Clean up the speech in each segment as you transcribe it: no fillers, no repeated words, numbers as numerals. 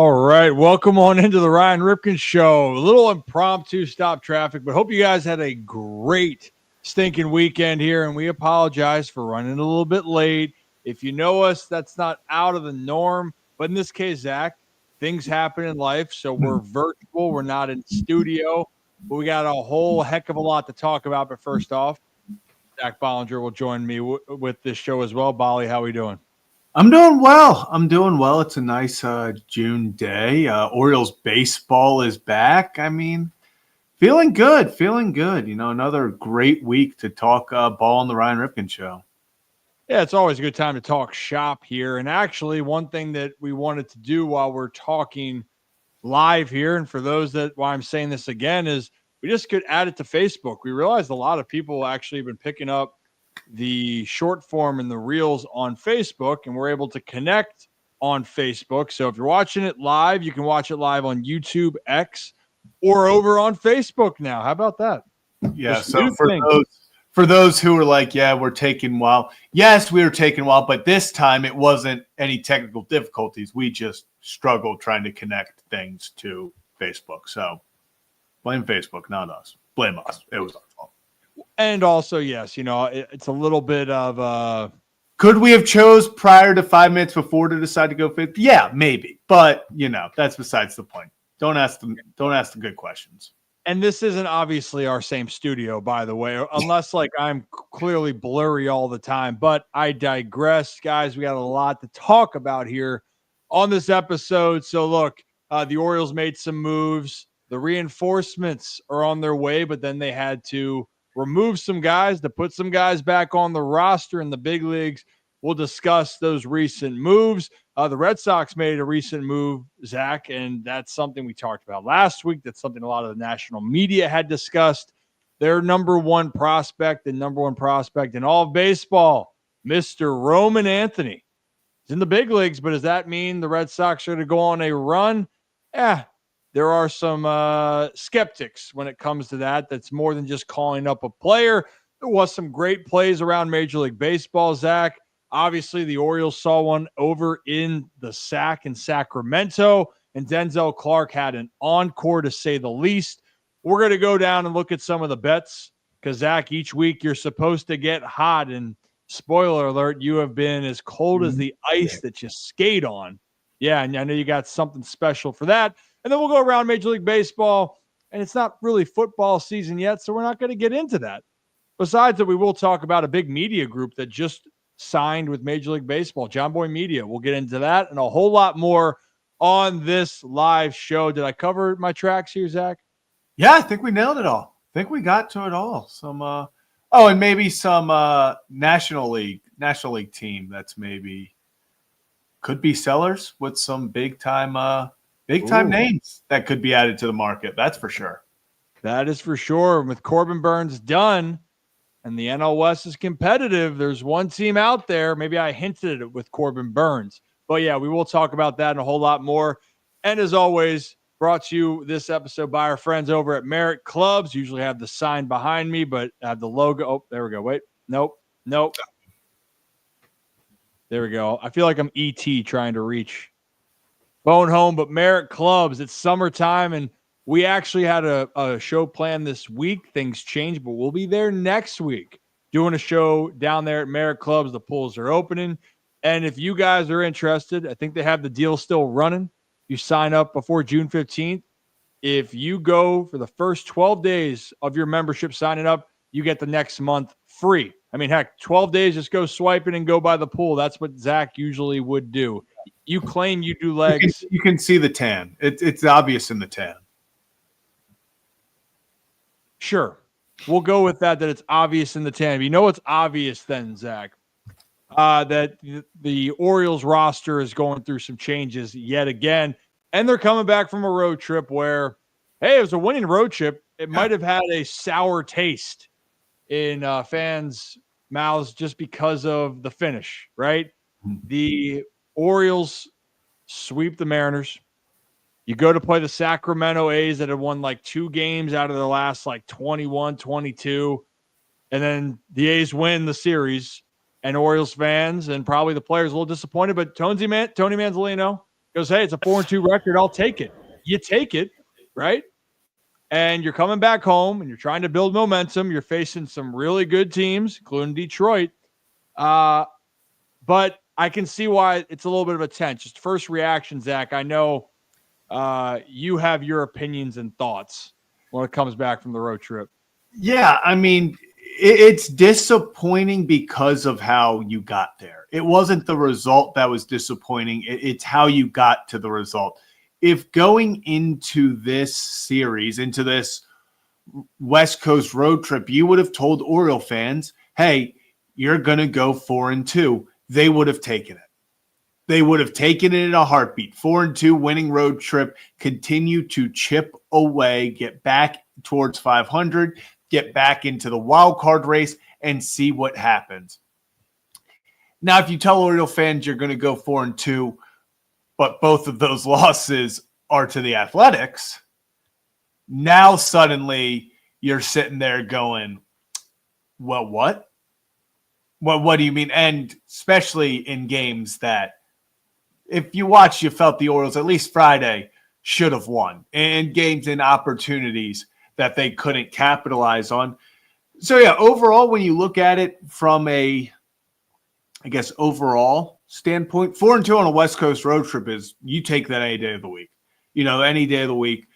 All right, welcome on into the Ryan Ripken Show. A little impromptu stop traffic, but hope you guys had a great stinking weekend here, and we apologize for running a little bit late. If you know us, that's not out of the norm, but in this case, Zach, things happen in life, so we're virtual. We're not in studio, but we got a whole heck of a lot to talk about. But first off, Zach Bollinger will join me with this show as well. Bolly, how we doing? I'm doing well. It's a nice June day. Orioles baseball is back. I mean, feeling good. Another great week to talk ball on the Ryan Ripken Show. Yeah, it's always a good time to talk shop here. And actually, one thing that we wanted to do while we're talking live here, and for those that why I'm saying this again, is we just could add it to Facebook. We realized a lot of people actually have been picking up the short form and the reels on Facebook, and we're able to connect on Facebook. So if you're watching it live, you can watch it live on YouTube, X, or over on Facebook now. How about that? Yeah, so for those who are like, yeah, we're taking a while. Yes, we were taking a while, but this time it wasn't any technical difficulties. We just struggled trying to connect things to Facebook. So blame Facebook, not us. Blame us. It was our fault. And also, yes, it's a little bit of could we have chose prior to 5 minutes before to decide to go fit? Yeah, maybe. But, that's besides the point. Don't ask the good questions. And this isn't obviously our same studio, by the way, unless like I'm clearly blurry all the time. But I digress, guys. We got a lot to talk about here on this episode. So look, the Orioles made some moves. The reinforcements are on their way, but then they had to remove some guys to put some guys back on the roster in the big leagues. We'll discuss those recent moves. The Red Sox made a recent move, Zach, and that's something we talked about last week. That's something a lot of the national media had discussed. Their number one prospect in all of baseball, Mr. Roman Anthony. He's in the big leagues, but does that mean the Red Sox are going to go on a run? There are some skeptics when it comes to that. That's more than just calling up a player. There was some great plays around Major League Baseball, Zach. Obviously, the Orioles saw one over in the SAC in Sacramento, and Denzel Clark had an encore, to say the least. We're going to go down and look at some of the bets because, Zach, each week you're supposed to get hot, and spoiler alert, you have been as cold as the ice that you skate on. Yeah, and I know you got something special for that. And then we'll go around Major League Baseball, and it's not really football season yet, so we're not going to get into that. Besides that, we will talk about a big media group that just signed with Major League Baseball, John Boy Media. We'll get into that and a whole lot more on this live show. Did I cover my tracks here, Zach? Yeah, I think we nailed it all. I think we got to it all. And maybe some National League team that's maybe could be sellers with some big time names that could be added to the market. That's for sure. That is for sure. With Corbin Burns done and the NL West is competitive, there's one team out there. Maybe I hinted at it with Corbin Burns. But yeah, we will talk about that and a whole lot more. And as always, brought to you this episode by our friends over at Merit Clubs. Usually have the sign behind me, but have the logo. Oh, there we go. Wait. Nope. There we go. I feel like I'm E.T. trying to reach phone home, but Merit Clubs, it's summertime, and we actually had a show planned this week. Things changed, but we'll be there next week doing a show down there at Merit Clubs. The pools are opening. And if you guys are interested, I think they have the deal still running. You sign up before June 15th. If you go for the first 12 days of your membership signing up, you get the next month free. I mean, heck, 12 days, just go swiping and go by the pool. That's what Zach usually would do. You claim you do legs. You can see the tan. It's obvious in the tan. Sure. We'll go with that it's obvious in the tan. You know what's obvious then, Zach? That the Orioles roster is going through some changes yet again. And they're coming back from a road trip where, hey, it was a winning road trip. It might have had a sour taste in fans' mouths just because of the finish, right? The Orioles sweep the Mariners. You go to play the Sacramento A's that have won like 2 games out of their last like 21, 22. And then the A's win the series. And Orioles fans and probably the players a little disappointed. But Tony Manzolino, goes, hey, it's a 4-2 record. I'll take it. You take it, right? And you're coming back home and you're trying to build momentum. You're facing some really good teams, including Detroit. But I can see why it's a little bit of a tense. Just first reaction, Zach. I know you have your opinions and thoughts when it comes back from the road trip. Yeah, I mean, it's disappointing because of how you got there. It wasn't the result that was disappointing. It's how you got to the result. If going into this series, into this West Coast road trip, you would have told Oriole fans, hey, you're going to go 4-2, they would have taken it. They would have taken it in a heartbeat. 4-2 winning road trip, continue to chip away, get back towards 500, get back into the wild card race, and see what happens. Now, if you tell Oriole fans you're going to go 4-2, but both of those losses are to the Athletics, now suddenly you're sitting there going, well, what? Well, what do you mean? And especially in games that, if you watch, you felt the Orioles, at least Friday, should have won. And games and opportunities that they couldn't capitalize on. So, yeah, overall, when you look at it from a, I guess, overall standpoint, 4-2 on a West Coast road trip is, you take that any day of the week. Any day of the week.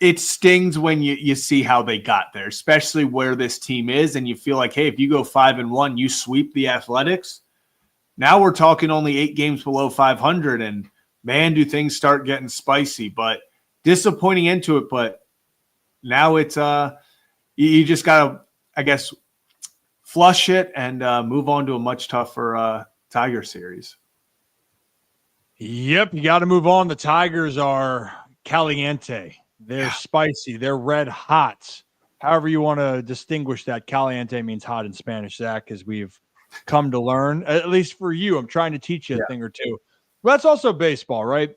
It stings when you see how they got there, especially where this team is, and you feel like, hey, if you go 5-1, you sweep the Athletics. Now we're talking only 8 games below 500, and man, do things start getting spicy. But disappointing into it, but now it's you just got to, I guess, flush it and move on to a much tougher Tiger series. Yep, you got to move on. The Tigers are caliente. They're spicy. They're red hot. However you want to distinguish that. Caliente means hot in Spanish, Zach, as we've come to learn. At least for you, I'm trying to teach you a thing or two. But that's also baseball, right?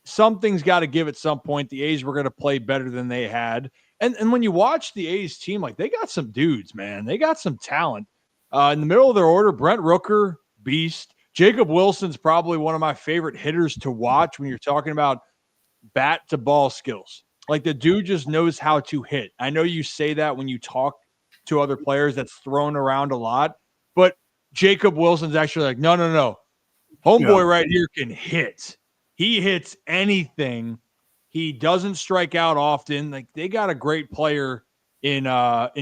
Something's got to give at some point. The A's were going to play better than they had. And when you watch the A's team, like, they got some dudes, man. They got some talent. In the middle of their order, Brent Rooker, beast. Jacob Wilson's probably one of my favorite hitters to watch when you're talking about bat to ball skills. Like, the dude just knows how to hit. I know you say that when you talk to other players, that's thrown around a lot, but Jacob Wilson's actually like, no. Homeboy right here can hit. He hits anything. He doesn't strike out often. Like, they got a great player in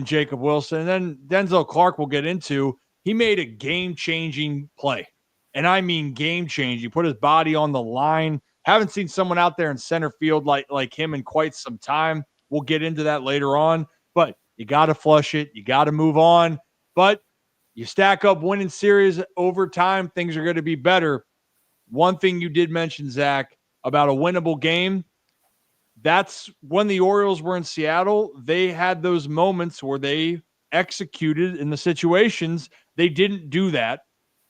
Jacob Wilson. And then Denzel Clark we'll get into. He made a game-changing play. And I mean game-changing. He put his body on the line. Haven't seen someone out there in center field like him in quite some time. We'll get into that later on. But you got to flush it. You got to move on. But you stack up winning series over time, things are going to be better. One thing you did mention, Zach, about a winnable game, that's when the Orioles were in Seattle. They had those moments where they executed in the situations. They didn't do that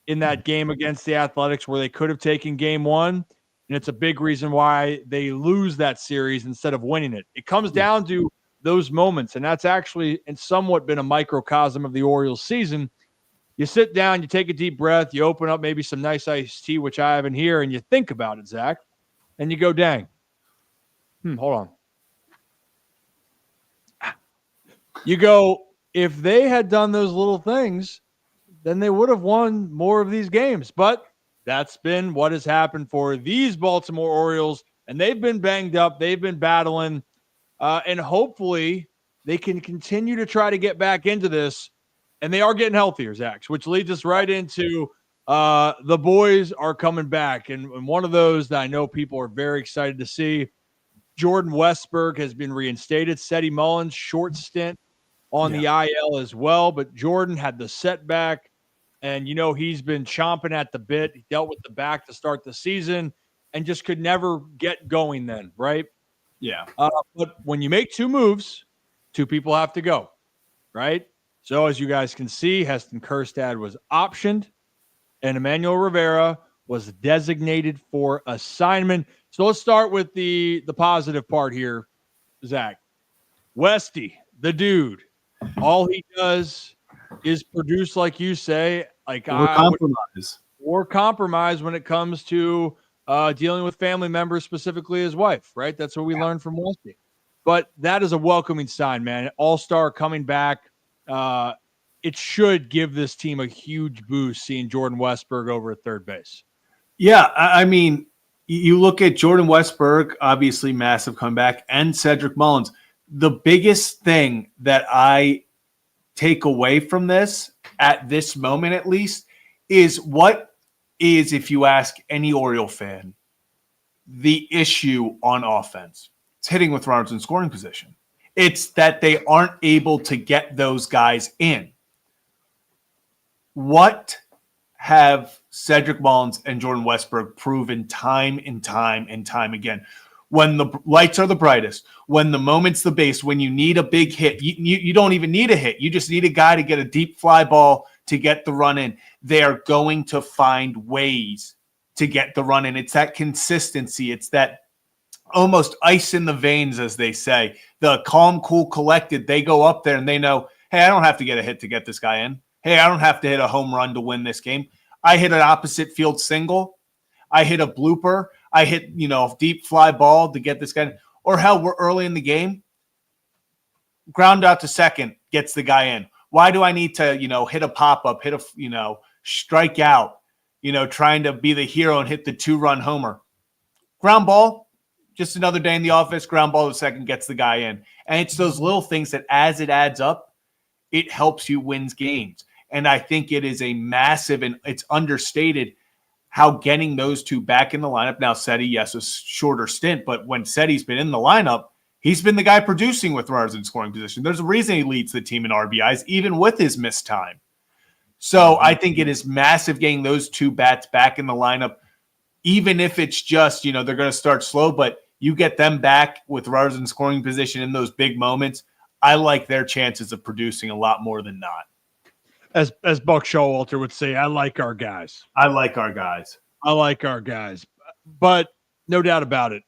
in that game against the Athletics where they could have taken game one. And it's a big reason why they lose that series instead of winning it. It comes down to those moments, and that's actually somewhat been a microcosm of the Orioles season. You sit down, you take a deep breath, you open up maybe some nice iced tea, which I have in here, and you think about it, Zach, and you go, dang. Hold on. You go, if they had done those little things, then they would have won more of these games. But that's been what has happened for these Baltimore Orioles, and they've been banged up. They've been battling, and hopefully they can continue to try to get back into this. And they are getting healthier, Zach, which leads us right into the boys are coming back. And one of those that I know people are very excited to see, Jordan Westberg has been reinstated. Seti Mullins, short stint on the IL as well. But Jordan had the setback, and, he's been chomping at the bit. He dealt with the back to start the season and just could never get going then, right? Yeah. But when you make 2 moves, 2 people have to go, right? So as you guys can see, Heston Kjerstad was optioned, and Emmanuel Rivera was designated for assignment. So let's start with the positive part here, Zach. Westy, the dude, all he does is produce, like you say, or compromise when it comes to dealing with family members, specifically his wife, right? That's what we learned from Westy. But that is a welcoming sign, man. All-star coming back. It should give this team a huge boost seeing Jordan Westburg over at third base. Yeah, I mean, you look at Jordan Westburg, obviously massive comeback, and Cedric Mullins. The biggest thing that I take away from this, at this moment at least, is what is, if you ask any Oriole fan, the issue on offense. It's hitting with runners in scoring position. It's that they aren't able to get those guys in. What have Cedric Mullins and Jordan Westburg proven time and time and time again? When the lights are the brightest, when the moment's the base, when you need a big hit, you don't even need a hit. You just need a guy to get a deep fly ball to get the run in. They are going to find ways to get the run in. It's that consistency. It's that almost ice in the veins, as they say. The calm, cool, collected. They go up there and they know, hey, I don't have to get a hit to get this guy in. Hey, I don't have to hit a home run to win this game. I hit an opposite field single. I hit a blooper. I hit, a deep fly ball to get this guy. Or hell, we're early in the game. Ground out to second, gets the guy in. Why do I need to, hit a pop-up, hit a, strike out, trying to be the hero and hit the 2-run homer? Ground ball, just another day in the office, ground ball to second, gets the guy in. And it's those little things that as it adds up, it helps you win games. And I think it is a massive, and it's understated how getting those two back in the lineup. Now, Seti, yes, a shorter stint, but when Seti's been in the lineup, he's been the guy producing with runners in scoring position. There's a reason he leads the team in RBIs, even with his missed time. So I think it is massive getting those two bats back in the lineup, even if it's just, they're going to start slow, but you get them back with runners in scoring position in those big moments. I like their chances of producing a lot more than not. As Buck Showalter would say, I like our guys. I like our guys. But no doubt about it,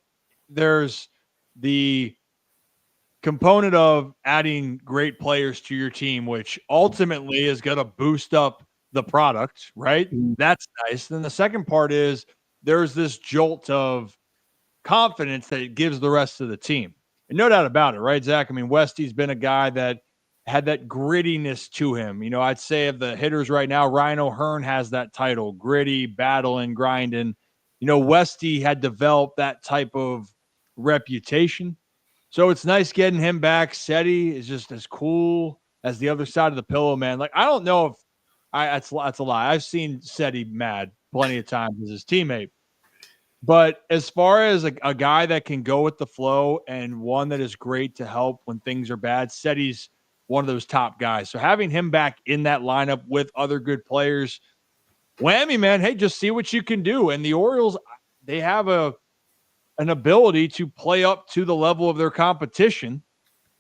there's the component of adding great players to your team, which ultimately is going to boost up the product, right? That's nice. Then the second part is there's this jolt of confidence that it gives the rest of the team. And no doubt about it, right, Zach? I mean, Westy's been a guy that had that grittiness to him. I'd say of the hitters right now, Ryan O'Hearn has that title, gritty, battling, grinding. Westy had developed that type of reputation. So it's nice getting him back. Seti is just as cool as the other side of the pillow, man. Like, I don't know if that's a lie. I've seen Seti mad plenty of times as his teammate. But as far as a guy that can go with the flow and one that is great to help when things are bad, Seti's one of those top guys. So having him back in that lineup with other good players, whammy, man. Hey, just see what you can do. And the Orioles, they have an ability to play up to the level of their competition.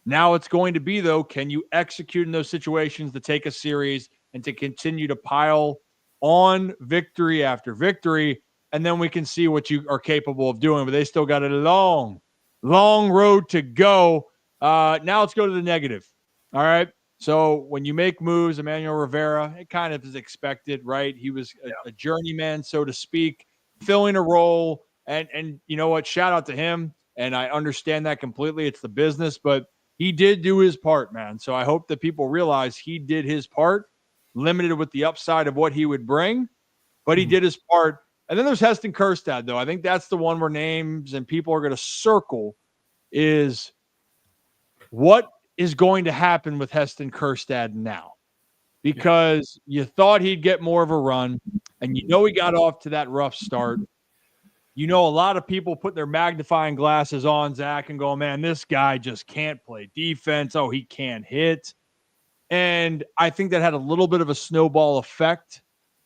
Now it's going to be, though, can you execute in those situations to take a series and to continue to pile on victory after victory, and then we can see what you are capable of doing. But they still got a long, long road to go. Now let's go to the negative. All right. So when you make moves, Emmanuel Rivera, it kind of is expected, right? He was a journeyman, so to speak, filling a role. And you know what? Shout out to him. And I understand that completely. It's the business, but he did do his part, man. So I hope that people realize he did his part, limited with the upside of what he would bring, but he did his part. And then there's Heston Kjerstad, though. I think that's the one where names and people are going to circle is what is going to happen with Heston Kjerstad now, because you thought he'd get more of a run, and he got off to that rough start. A lot of people put their magnifying glasses on Zach and go, man, this guy just can't play defense. Oh, he can't hit. And I think that had a little bit of a snowball effect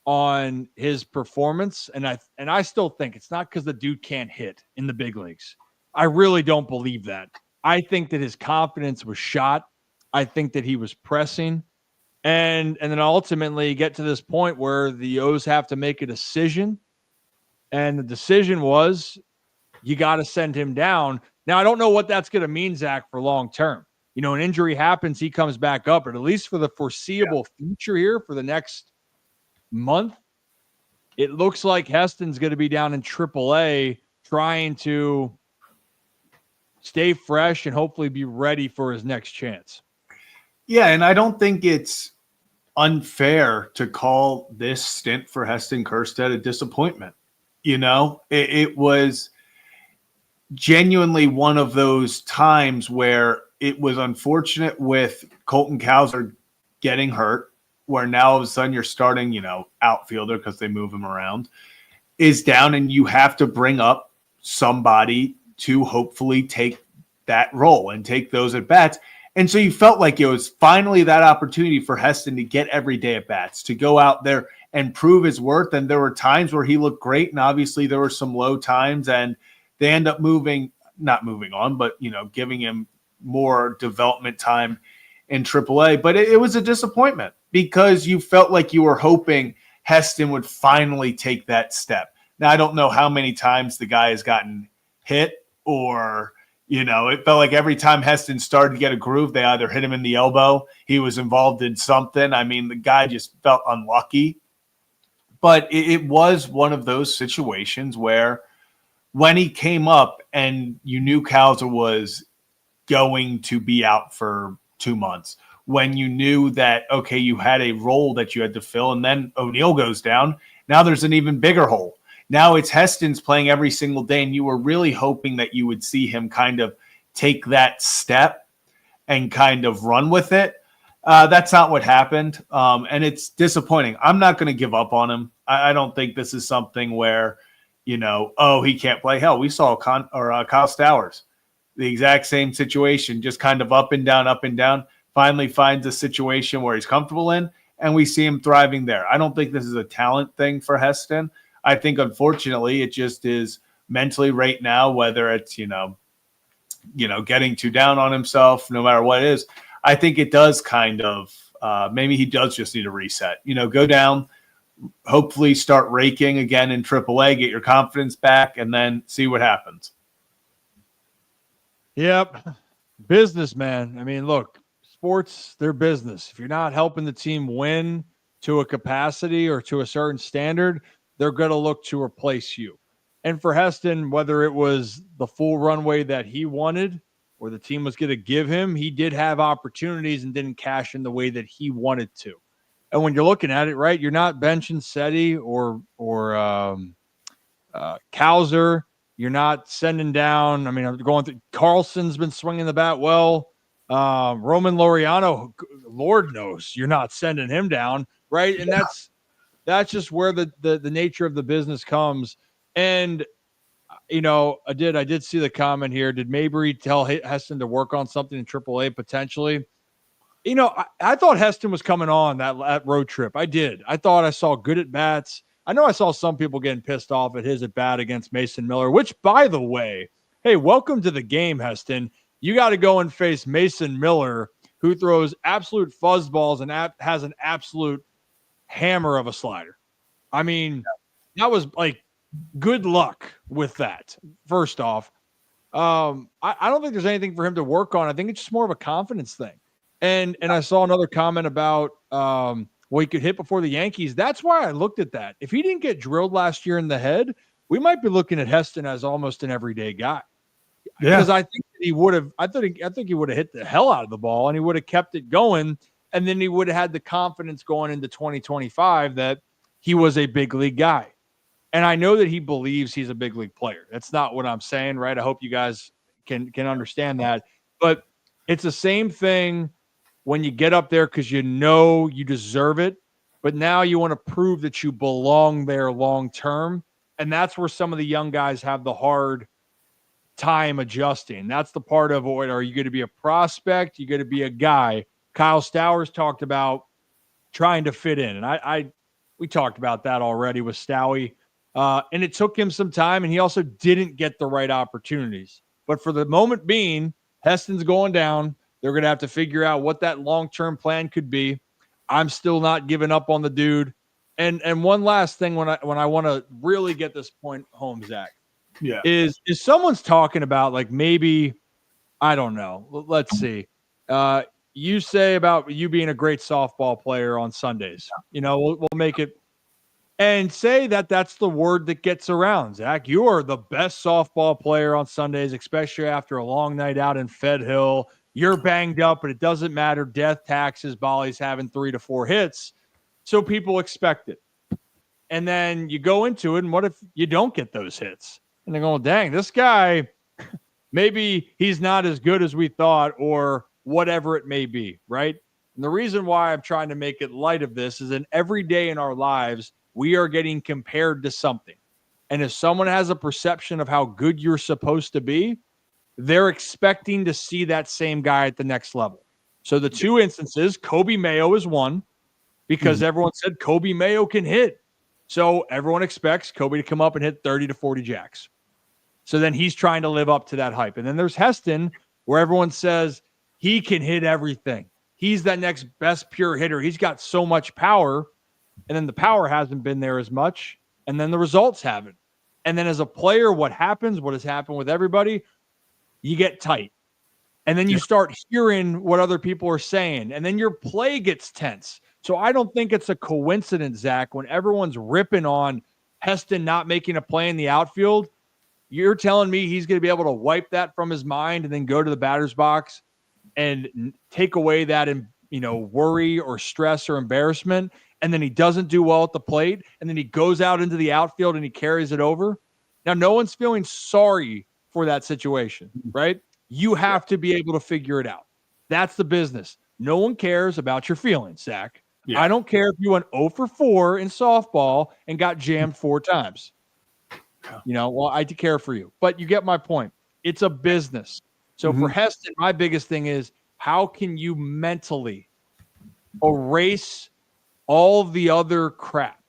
on his performance. And I still think it's not because the dude can't hit in the big leagues. I really don't believe that. I think that his confidence was shot. I think that he was pressing. And then ultimately get to this point where the O's have to make a decision. And the decision was you got to send him down. Now, I don't know what that's going to mean, Zach, for long term. An injury happens, he comes back up. But at least for the foreseeable future here for the next month, it looks like Heston's going to be down in AAA trying to stay fresh and hopefully be ready for his next chance. Yeah, and I don't think it's unfair to call this stint for Heston Kjerstad a disappointment. It was genuinely one of those times where it was unfortunate with Colton Cowser getting hurt, where now all of a sudden you're starting, outfielder because they move him around, is down, and you have to bring up somebody to hopefully take that role and take those at bats. And so you felt like it was finally that opportunity for Heston to get everyday at bats, to go out there and prove his worth. And there were times where he looked great, and obviously there were some low times, and they end up not moving on, but giving him more development time in AAA. But it was a disappointment because you felt like you were hoping Heston would finally take that step. Now, I don't know how many times the guy has gotten hit, or it felt like every time Heston started to get a groove, they either hit him in the elbow, he was involved in something. I mean, the guy just felt unlucky. But it was one of those situations where when he came up and you knew Cowser was going to be out for 2 months, when you knew that, okay, you had a role that you had to fill, and then O'Neill goes down, now there's an even bigger hole. Now it's Heston's playing every single day, and you were really hoping that you would see him kind of take that step and kind of run with it. That's not what happened, and it's disappointing. I'm not going to give up on him. I don't think this is something where, he can't play. Hell, we saw Kyle Stowers, the exact same situation, just kind of up and down, finally finds a situation where he's comfortable in, and we see him thriving there. I don't think this is a talent thing for Heston. I think, unfortunately, it just is mentally right now, whether it's, getting too down on himself, no matter what it is. I think it does kind of, maybe he does just need a reset. Go down, hopefully start raking again in AAA, get your confidence back, and then see what happens. Yep. Businessman. I mean, look, sports, they're business. If you're not helping the team win to a capacity or to a certain standard, they're going to look to replace you. And for Heston, whether it was the full runway that he wanted or the team was going to give him, he did have opportunities and didn't cash in the way that he wanted to. And when you're looking at it, right, you're not benching Seti or Cowser. You're not sending down. I mean, I'm going through. Carlson's been swinging the bat well. Roman Laureano, Lord knows you're not sending him down, right? And that's just where the nature of the business comes. And I did see the comment here. Did Mabry tell Heston to work on something in AAA potentially? I thought Heston was coming on that road trip. I did. I thought I saw good at bats. I know I saw some people getting pissed off at his at bat against Mason Miller, which, by the way, hey, welcome to the game, Heston. You got to go and face Mason Miller, who throws absolute fuzzballs and has an absolute hammer of a slider. I mean, that was like good luck with that. First off, I don't think there's anything for him to work on. I think it's just more of a confidence thing. And I saw another comment about he could hit before the Yankees. That's why I looked at that. If he didn't get drilled last year in the head, we might be looking at Heston as almost an everyday guy. Yeah. Because I think he would have. I think he would have hit the hell out of the ball, and he would have kept it going, and then he would have had the confidence going into 2025 that he was a big league guy. And I know that he believes he's a big league player. That's not what I'm saying, right? I hope you guys can understand that. But it's the same thing when you get up there because you know you deserve it, but now you want to prove that you belong there long term. And that's where some of the young guys have the hard time adjusting. That's the part of it. Are you going to be a prospect? You going to be a guy? Kyle Stowers talked about trying to fit in. And we talked about that already with Stowie. And it took him some time, and he also didn't get the right opportunities. But for the moment being, Heston's going down. They're going to have to figure out what that long-term plan could be. I'm still not giving up on the dude. And one last thing when I want to really get this point home, Zach, is someone's talking about like maybe, I don't know. Let's see. You say about you being a great softball player on Sundays. We'll make it and say that that's the word that gets around. Zach, you are the best softball player on Sundays, especially after a long night out in Fed Hill. You're banged up, but it doesn't matter. Death, taxes, Bolly's having 3 to 4 hits. So people expect it. And then you go into it, and what if you don't get those hits? And they're going, dang, this guy, maybe he's not as good as we thought, or whatever it may be, right? And the reason why I'm trying to make it light of this is that every day in our lives, we are getting compared to something. And if someone has a perception of how good you're supposed to be, they're expecting to see that same guy at the next level. So the two instances, Kobe Mayo is one, because everyone said Kobe Mayo can hit. So everyone expects Kobe to come up and hit 30 to 40 jacks. So then he's trying to live up to that hype. And then there's Heston, where everyone says he can hit everything. He's that next best pure hitter. He's got so much power. And then the power hasn't been there as much. And then the results haven't. And then as a player, what happens, what has happened with everybody, you get tight. And then you start hearing what other people are saying. And then your play gets tense. So I don't think it's a coincidence, Zach, when everyone's ripping on Heston not making a play in the outfield. You're telling me he's going to be able to wipe that from his mind and then go to the batter's box and take away that, worry or stress or embarrassment. And then he doesn't do well at the plate. And then he goes out into the outfield and he carries it over. Now, no one's feeling sorry for that situation, right? You have to be able to figure it out. That's the business. No one cares about your feelings, Zach. Yeah. I don't care if you went 0 for 4 in softball and got jammed 4 times. I do care for you. But you get my point. It's a business. So for Heston, my biggest thing is, how can you mentally erase all the other crap?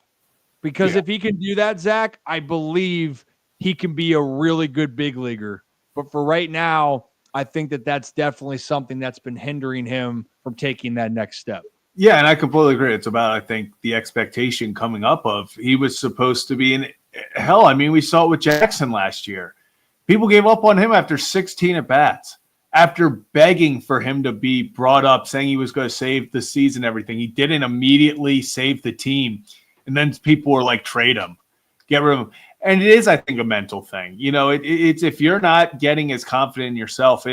Because if he can do that, Zach, I believe he can be a really good big leaguer. But for right now, I think that that's definitely something that's been hindering him from taking that next step. Yeah, and I completely agree. It's about, I think, the expectation coming up of he was supposed to be in hell. I mean, we saw it with Jackson last year. People gave up on him after 16 at-bats. After begging for him to be brought up, saying he was going to save the season, everything. He didn't immediately save the team. And then people were like, trade him. Get rid of him. And it is, I think, a mental thing. It's if you're not getting as confident in yourself,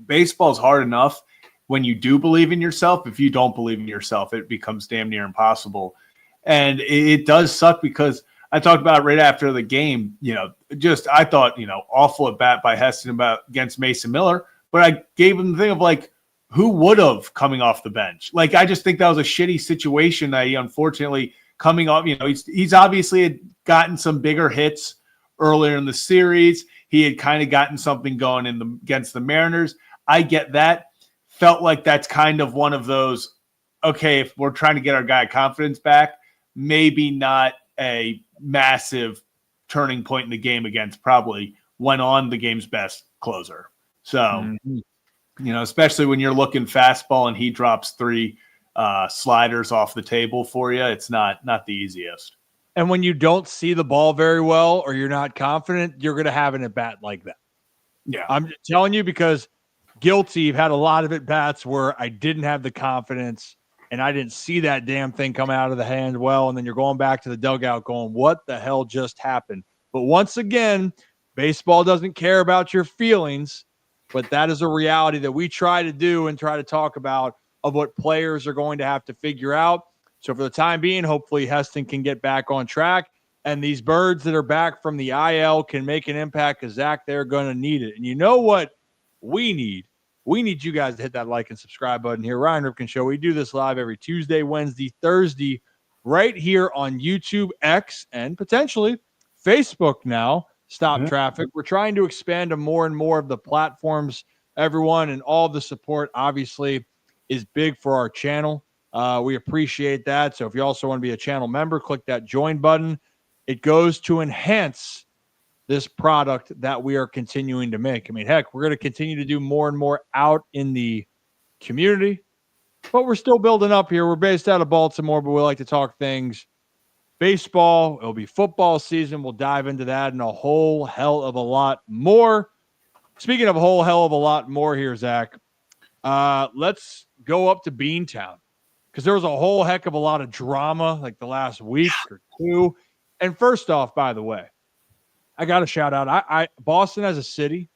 baseball's hard enough when you do believe in yourself. If you don't believe in yourself, it becomes damn near impossible. And it does suck because I talked about it right after the game, I thought, awful at bat by Heston against Mason Miller, but I gave him the thing of like, who would have coming off the bench? Like, I just think that was a shitty situation that he unfortunately coming off, he's obviously had gotten some bigger hits earlier in the series. He had kind of gotten something going against the Mariners. I get that. Felt like that's kind of one of those, okay, if we're trying to get our guy confidence back, maybe not a massive turning point in the game against probably went on the game's best closer. So, especially when you're looking fastball and he drops 3 sliders off the table for you, it's not the easiest. And when you don't see the ball very well or you're not confident, you're going to have an at-bat like that. Yeah. I'm telling you because guilty, I've had a lot of at-bats where I didn't have the confidence and I didn't see that damn thing come out of the hand well, and then you're going back to the dugout going, what the hell just happened? But once again, baseball doesn't care about your feelings, but that is a reality that we try to do and try to talk about of what players are going to have to figure out. So for the time being, hopefully Heston can get back on track, and these birds that are back from the IL can make an impact because, Zach, they're going to need it. And you know what we need? We need you guys to hit that like and subscribe button here. Ryan Ripken Show. We do this live every Tuesday, Wednesday, Thursday, right here on YouTube, X, and potentially Facebook now. Stop Traffic. We're trying to expand to more and more of the platforms, everyone, and all the support, obviously, is big for our channel. We appreciate that. So if you also want to be a channel member, click that join button. It goes to enhance this product that we are continuing to make. I mean, heck, we're going to continue to do more and more out in the community, but we're still building up here. We're based out of Baltimore, but we like to talk things baseball. It'll be football season. We'll dive into that and a whole hell of a lot more. Speaking of a whole hell of a lot more here, Zach, let's go up to Beantown. because there was a whole heck of a lot of drama like the last week or two. And first off, by the way, I got to shout out. I Boston as a city.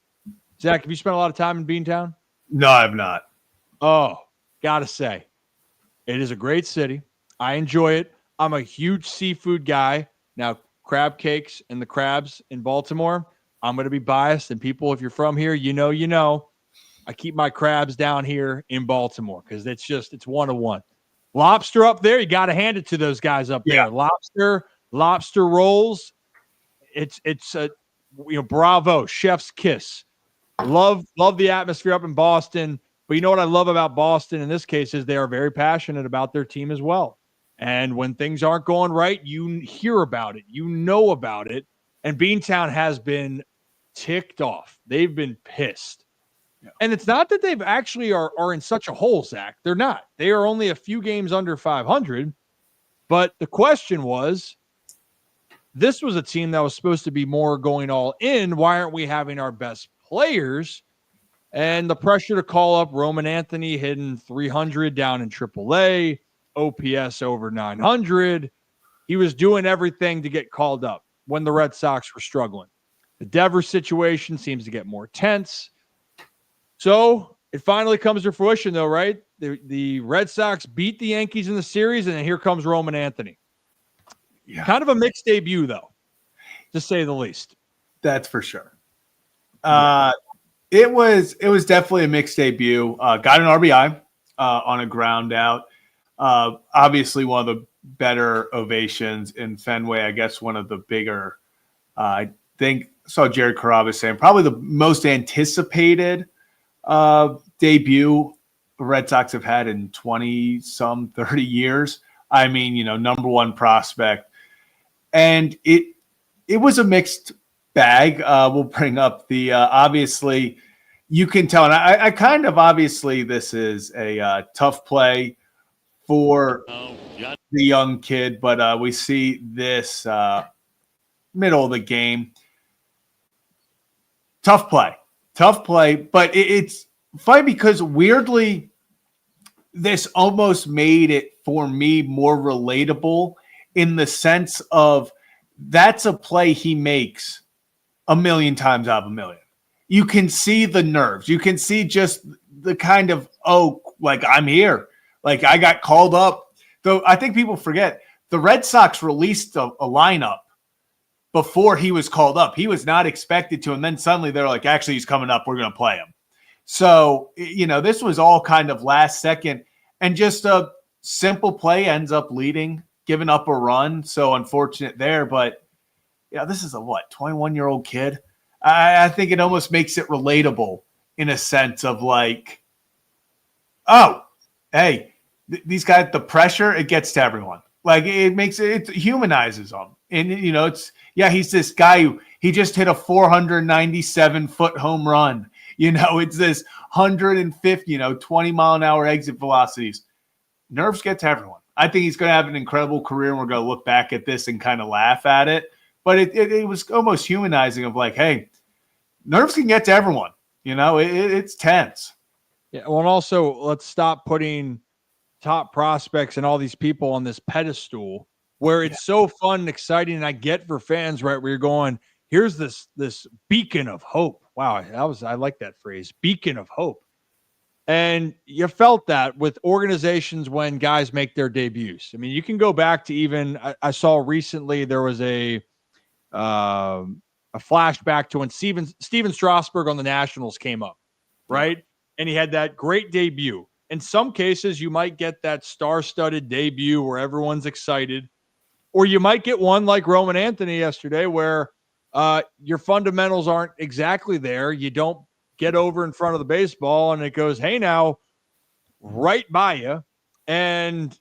Zach, have you spent a lot of time in Beantown? No, I've not. Oh, gotta say, it is a great city. I enjoy it. I'm a huge seafood guy. Now, crab cakes and the crabs in Baltimore, I'm going to be biased. And people, if you're from here, you know. I keep my crabs down here in Baltimore because it's 101. Lobster up there, you got to hand it to those guys up there. Lobster rolls. It's a bravo, chef's kiss. Love the atmosphere up in Boston. But you know what I love about Boston in this case is they are very passionate about their team as well. And when things aren't going right, you hear about it, you know about it. And Beantown has been ticked off. They've been pissed. Yeah. And it's not that they've actually are in such a hole, Zach. They're not. They are only a few games under 500. But the question was, this was a team that was supposed to be more going all in. Why aren't we having our best players? And the pressure to call up Roman Anthony hitting 300 down in AAA, OPS over 900. He was doing everything to get called up when the Red Sox were struggling. The Devers situation seems to get more tense. So it finally comes to fruition, though, right? The Red Sox beat the Yankees in the series, and then here comes Roman Anthony. Yeah. Kind of a mixed debut, though, to say the least. That's for sure. It was definitely a mixed debut. Got an RBI on a ground out. Obviously, one of the better ovations in Fenway. I guess one of the bigger. I think saw Jerry Carrabba saying probably the most anticipated debut the Red Sox have had in 20-some 30 years. I mean, number one prospect, and it was a mixed bag. We'll bring up the obviously you can tell, and I kind of obviously this is a tough play for the young kid, but we see this middle of the game. Tough play, but it's funny because weirdly, this almost made it for me more relatable in the sense of that's a play he makes a million times out of a million. You can see the nerves. You can see just the kind of, like I'm here. Like I got called up. Though I think people forget the Red Sox released a lineup before he was called up. He was not expected to. And then suddenly they're like, actually, he's coming up. We're going to play him. So, this was all kind of last second. And just a simple play ends up leading, giving up a run. So unfortunate there. But, this is a 21-year-old kid? I think it almost makes it relatable in a sense of like, hey, these guys, the pressure, it gets to everyone. Like it humanizes them. And, he's this guy who he just hit a 497-foot home run. It's this 150, 20-mile-an-hour exit velocities. Nerves get to everyone. I think he's going to have an incredible career, and we're going to look back at this and kind of laugh at it. But it was almost humanizing of like, hey, nerves can get to everyone. It's tense. Yeah. Well, and also let's stop putting top prospects and all these people on this pedestal where it's so fun and exciting. And I get for fans, right, where you're going, here's this beacon of hope. Wow. I like that phrase, beacon of hope. And you felt that with organizations when guys make their debuts. I mean, you can go back to even, I saw recently there was a flashback to when Steven Strasburg on the Nationals came up, right? And he had that great debut. In some cases, you might get that star-studded debut where everyone's excited, or you might get one like Roman Anthony yesterday where your fundamentals aren't exactly there. You don't get over in front of the baseball, and it goes, hey, now, right by you. And,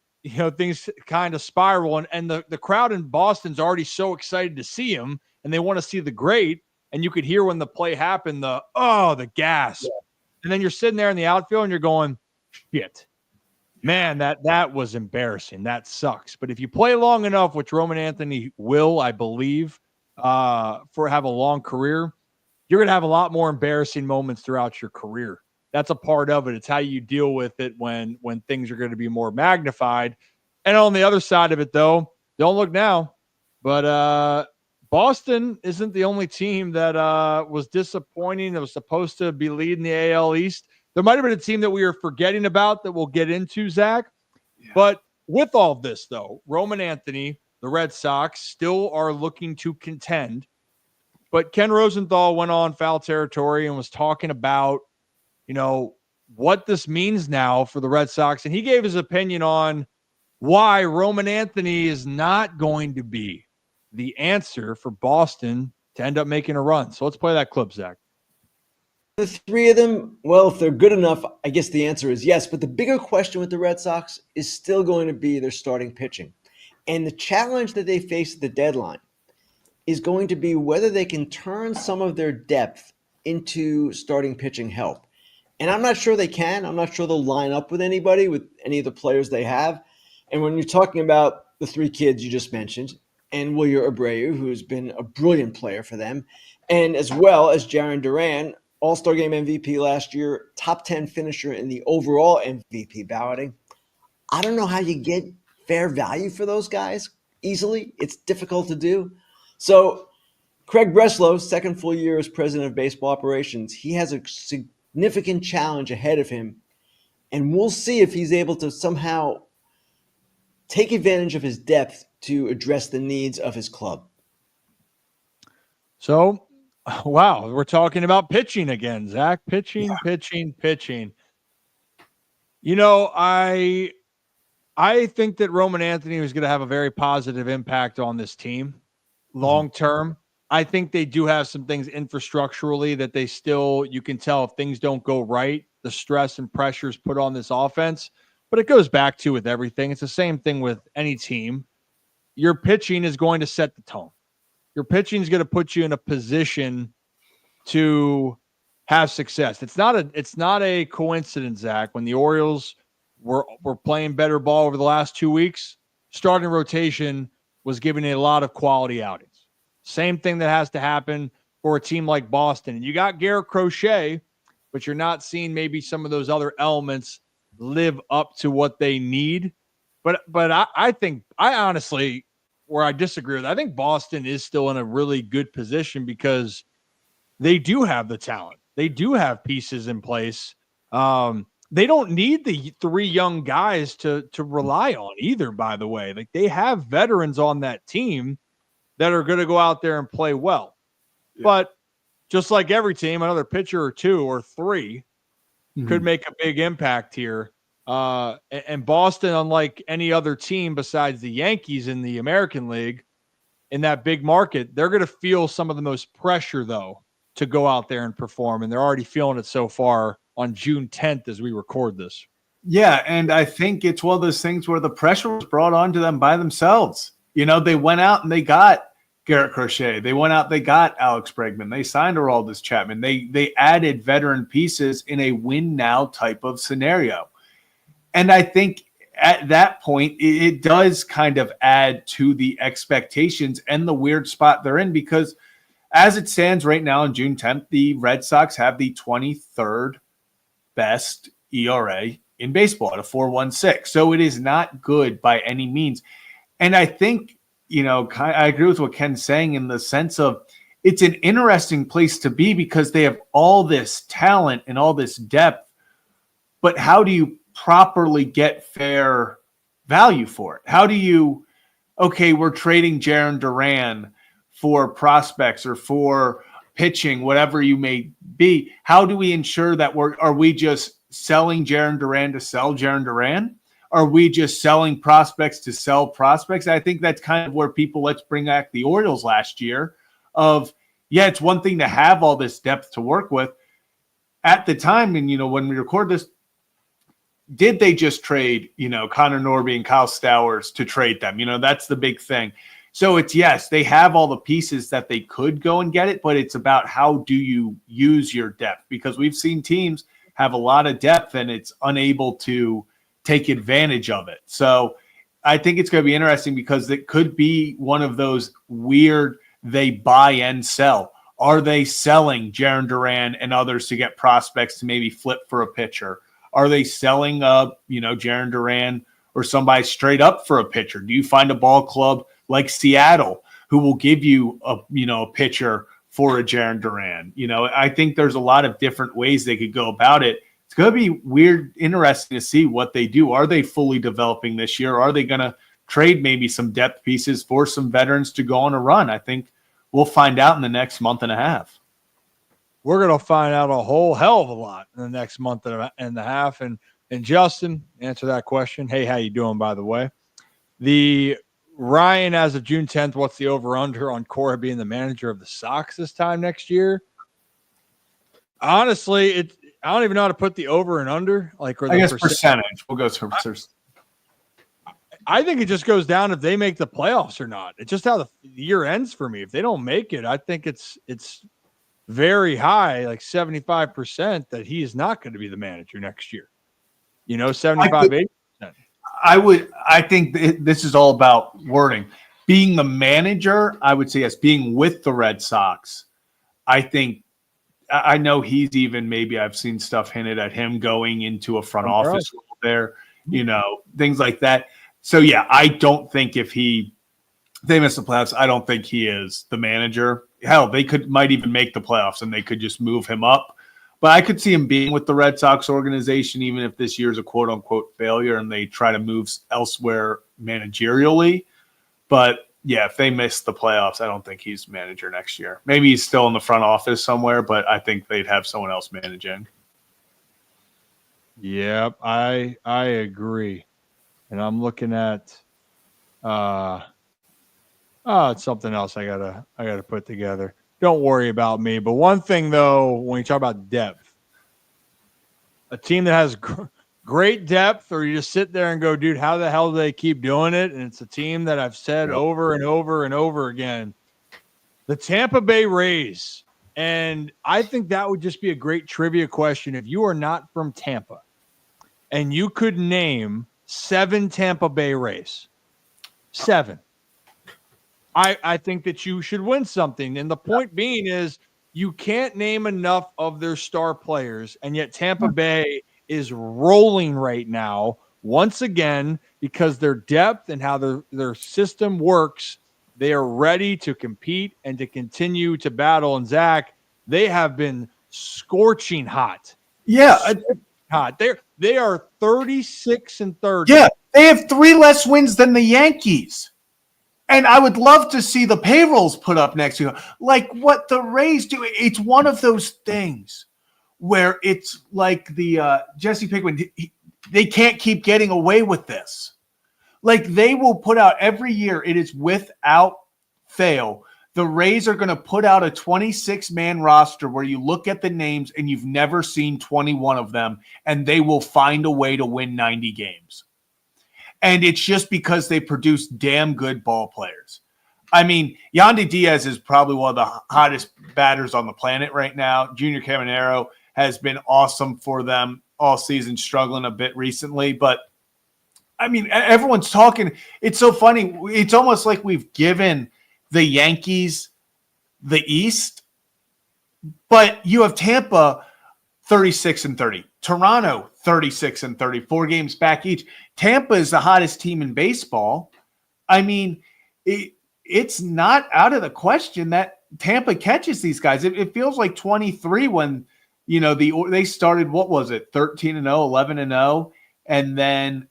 things kind of spiral. And the crowd in Boston's already so excited to see him, and they want to see the great. And you could hear when the play happened, the gas. Yeah. And then you're sitting there in the outfield, and you're going, shit. Man, that was embarrassing. That sucks. But if you play long enough, which Roman Anthony will, I believe, have a long career, you're going to have a lot more embarrassing moments throughout your career. That's a part of it. It's how you deal with it when things are going to be more magnified. And on the other side of it, though, don't look now, but Boston isn't the only team that was disappointing, that was supposed to be leading the AL East. There might have been a team that we are forgetting about that we'll get into, Zach. Yeah. But with all this, though, Roman Anthony, the Red Sox, still are looking to contend. But Ken Rosenthal went on Foul Territory and was talking about, what this means now for the Red Sox. And he gave his opinion on why Roman Anthony is not going to be the answer for Boston to end up making a run. So let's play that clip, Zach. The three of them, well, if they're good enough, I guess the answer is yes. But the bigger question with the Red Sox is still going to be their starting pitching. And the challenge that they face at the deadline is going to be whether they can turn some of their depth into starting pitching help. And I'm not sure they can. I'm not sure they'll line up with anybody, with any of the players they have. And when you're talking about the three kids you just mentioned, and Wilyer Abreu, who's been a brilliant player for them, and as well as Jarren Duran, All-Star Game MVP last year, top 10 finisher in the overall MVP balloting. I don't know how you get fair value for those guys easily. It's difficult to do. So Craig Breslow, second full year as president of baseball operations, he has a significant challenge ahead of him. And we'll see if he's able to somehow take advantage of his depth to address the needs of his club. So, wow, we're talking about pitching again, Zach. Pitching. I think that Roman Anthony was going to have a very positive impact on this team long term. I think they do have some things infrastructurally that they still, you can tell if things don't go right, the stress and pressures put on this offense. But it goes back to with everything. It's the same thing with any team. Your pitching is going to set the tone. Your pitching is going to put you in a position to have success. It's not a coincidence, Zach. When the Orioles were playing better ball over the last 2 weeks, starting rotation was giving a lot of quality outings. Same thing that has to happen for a team like Boston. And you got Garrett Crochet, but you're not seeing maybe some of those other elements live up to what they need. But I think, I honestly, where I disagree with, I think Boston is still in a really good position because they do have the talent. They do have pieces in place. They don't need the three young guys to rely on either, by the way. Like, they have veterans on that team that are going to go out there and play well. Yeah. But just like every team, another pitcher or two or three could make a big impact here. And Boston, unlike any other team besides the Yankees in the American League, in that big market, they're going to feel some of the most pressure, though, to go out there and perform. And they're already feeling it so far on June 10th as we record this. Yeah, and I think it's one of those things where the pressure was brought onto them by themselves. They went out and they got Garrett Crochet. They went out, they got Alex Bregman. They signed Aroldis Chapman. They added veteran pieces in a win-now type of scenario. And I think at that point, it does kind of add to the expectations and the weird spot they're in, because as it stands right now on June 10th, the Red Sox have the 23rd best ERA in baseball at a 4.16. So it is not good by any means. And I think, I agree with what Ken's saying in the sense of it's an interesting place to be because they have all this talent and all this depth, but how do you properly get fair value for it? How do you, we're trading Jarren Duran for prospects or for pitching, whatever you may be. How do we ensure that are we just selling Jarren Duran to sell Jarren Duran? Are we just selling prospects to sell prospects? I think that's kind of where let's bring back the Orioles last year of, it's one thing to have all this depth to work with. At the time, and, when we record this, did they just trade, Connor Norby and Kyle Stowers to trade them? That's the big thing. So it's, yes, they have all the pieces that they could go and get it, but it's about how do you use your depth? Because we've seen teams have a lot of depth and it's unable to take advantage of it. So I think it's going to be interesting because it could be one of those weird, they buy and sell. Are they selling Jarren Duran and others to get prospects to maybe flip for a pitcher? Are they selling Jarren Duran or somebody straight up for a pitcher? Do you find a ball club like Seattle who will give you a pitcher for a Jarren Duran? I think there's a lot of different ways they could go about it. It's going to be weird, interesting to see what they do. Are they fully developing this year? Are they going to trade maybe some depth pieces for some veterans to go on a run? I think we'll find out in the next month and a half. We're going to find out a whole hell of a lot in the next month and a half. And Justin, answer that question. Hey, how you doing, by the way? The Ryan, as of June 10th, what's the over-under on Cora being the manager of the Sox this time next year? Honestly, I don't even know how to put the over and under. I guess percentage. We'll go to percentage. I think it just goes down if they make the playoffs or not. It's just how the year ends for me. If they don't make it, I think it's very high, like 75%, that he is not going to be the manager next year. 75, 80%. I think this is all about wording. Being the manager, I would say yes. Being with the Red Sox, I know he's even, maybe I've seen stuff hinted at him going into a front office role there, things like that. So, yeah, I don't think if they miss the playoffs, I don't think he is the manager. Hell, they might even make the playoffs and they could just move him up. But I could see him being with the Red Sox organization, even if this year's a quote-unquote failure and they try to move elsewhere managerially. But, yeah, if they miss the playoffs, I don't think he's manager next year. Maybe he's still in the front office somewhere, but I think they'd have someone else managing. Yep, I agree. And I'm looking at it's something else I gotta put together. Don't worry about me. But one thing though, when you talk about depth, a team that has great depth, or you just sit there and go, dude, how the hell do they keep doing it? And it's a team that I've said over and over and over again, the Tampa Bay Rays. And I think that would just be a great trivia question. If you are not from Tampa and you could name 7 Tampa Bay Rays. 7. I think that you should win something. And the point being is you can't name enough of their star players, and yet Tampa Bay is rolling right now once again because their depth and how their system works. They are ready to compete and to continue to battle. And Zach, they have been scorching hot. Yeah. Hot. They are 36-30. Yeah, they have 3 less wins than the Yankees. And I would love to see the payrolls put up next year. Like what the Rays do. It's one of those things where it's like the Jesse Pinkman, they can't keep getting away with this. Like they will put out every year, it is without fail. The Rays are going to put out a 26-man roster where you look at the names and you've never seen 21 of them, and they will find a way to win 90 games. And it's just because they produce damn good ball players. I mean, Yandy Diaz is probably one of the hottest batters on the planet right now. Junior Caminero has been awesome for them all season, struggling a bit recently. But, I mean, everyone's talking. It's so funny. It's almost like we've given the Yankees the East, but you have Tampa 36-30, Toronto 36-30, 4 games back each. Tampa is the hottest team in baseball. I mean, it's not out of the question that Tampa catches these guys. It feels like 23 when they started. What was it? 13-0, 11-0, and then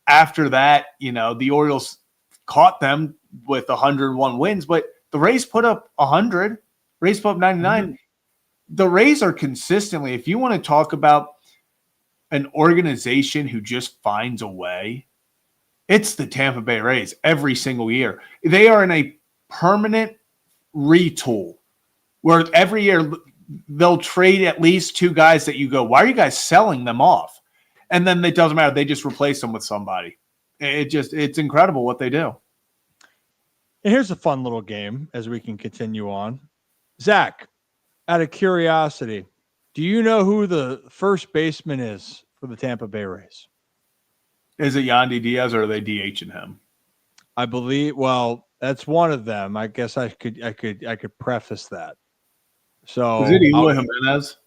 after that, the Orioles caught them with 101 wins, but the Rays put up 100. Rays put up 99. Mm-hmm. The Rays are consistently, if you want to talk about an organization who just finds a way, it's the Tampa Bay Rays every single year. They are in a permanent retool where every year they'll trade at least 2 guys that you go, why are you guys selling them off? And then it doesn't matter. They just replace them with somebody. It's incredible what they do. And here's a fun little game as we can continue on. Zach, out of curiosity, do you know who the first baseman is for the Tampa Bay Rays? Is it Yandy Diaz or are they DHing him? I believe. Well, that's one of them. I guess I could preface that. So is it Eloy Jimenez?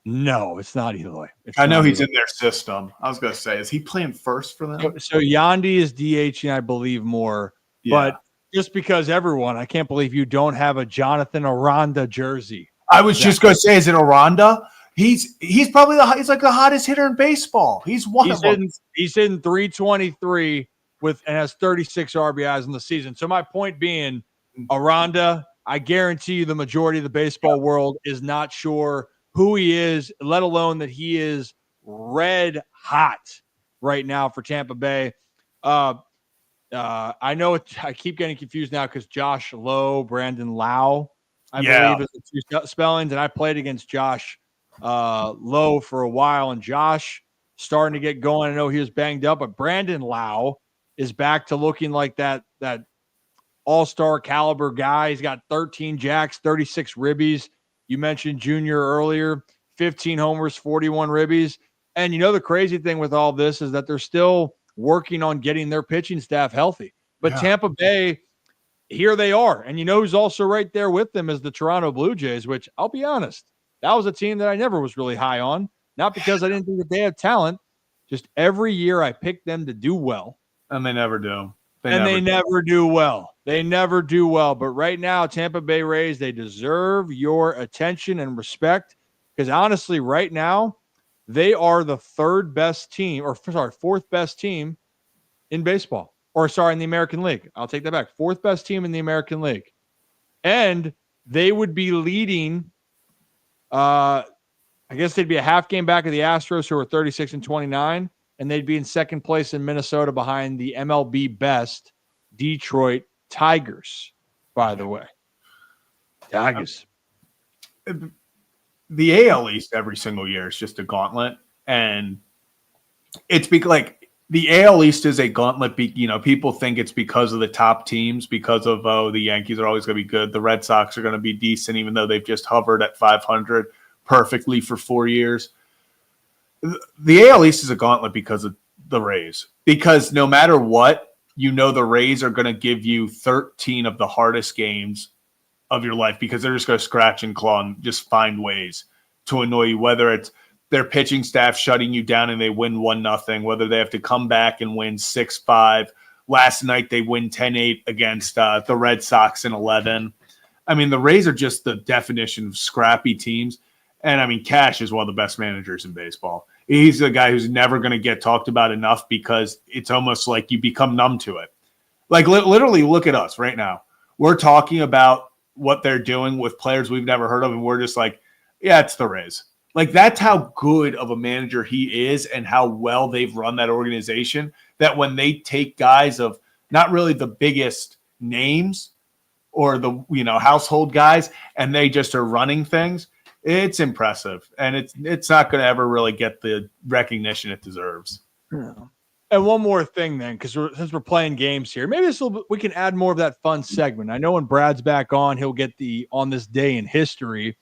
No, it's not Eloy. I know he's in their system. I was going to say, is he playing first for them? So Yandy is DH, and I believe more. Yeah. But just because everyone, I can't believe you don't have a Jonathan Aranda jersey. I was just going to say, is it Aranda? He's probably he's like the hottest hitter in baseball. He's one of them. He's hitting 323 and has 36 RBIs in the season. So my point being, Aranda, I guarantee you the majority of the baseball world is not sure who he is, let alone that he is red hot right now for Tampa Bay. I know I keep getting confused now because Josh Lowe, Brandon Lau, I believe is the two spellings, and I played against Josh Lowe for a while, and Josh starting to get going. I know he was banged up, but Brandon Lau is back to looking like that all-star caliber guy. He's got 13 jacks, 36 ribbies. You mentioned Junior earlier, 15 homers, 41 ribbies. And you know the crazy thing with all this is that they're still working on getting their pitching staff healthy. But Tampa Bay, here they are. And you know who's also right there with them is the Toronto Blue Jays, which I'll be honest, that was a team that I never was really high on. Not because I didn't think that they had talent. Just every year I picked them to do well. And they never do. They never do well. They never do well. But right now, Tampa Bay Rays, they deserve your attention and respect because honestly, right now, they are the fourth best team in baseball. In the American League. I'll take that back. Fourth best team in the American League. And they would be leading, I guess they'd be a half game back of the Astros, who are 36 and 29. And they'd be in second place in Minnesota behind the MLB best Detroit Tigers, by the way. Tigers. The AL East every single year is just a gauntlet. And it's the AL East is a gauntlet. People think it's because of the top teams, because of, the Yankees are always going to be good. The Red Sox are going to be decent, even though they've just hovered at 500 perfectly for 4 years. The AL East is a gauntlet because of the Rays. Because no matter what, the Rays are going to give you 13 of the hardest games of your life because they're just going to scratch and claw and just find ways to annoy you, whether it's their pitching staff shutting you down and they win 1-0, whether they have to come back and win 6-5. Last night they win 10-8 against the Red Sox in 11. I mean, the Rays are just the definition of scrappy teams. And, I mean, Cash is one of the best managers in baseball. He's the guy who's never going to get talked about enough because it's almost like you become numb to it. Like, literally, look at us right now. We're talking about what they're doing with players we've never heard of, and we're just like, yeah, it's the Rays. Like, that's how good of a manager he is and how well they've run that organization, that when they take guys of not really the biggest names or the, household guys, and they just are running things, it's impressive. And it's not going to ever really get the recognition it deserves. Yeah. And one more thing then, because since we're playing games here, maybe we can add more of that fun segment. I know when Brad's back on, he'll get the on this day in history.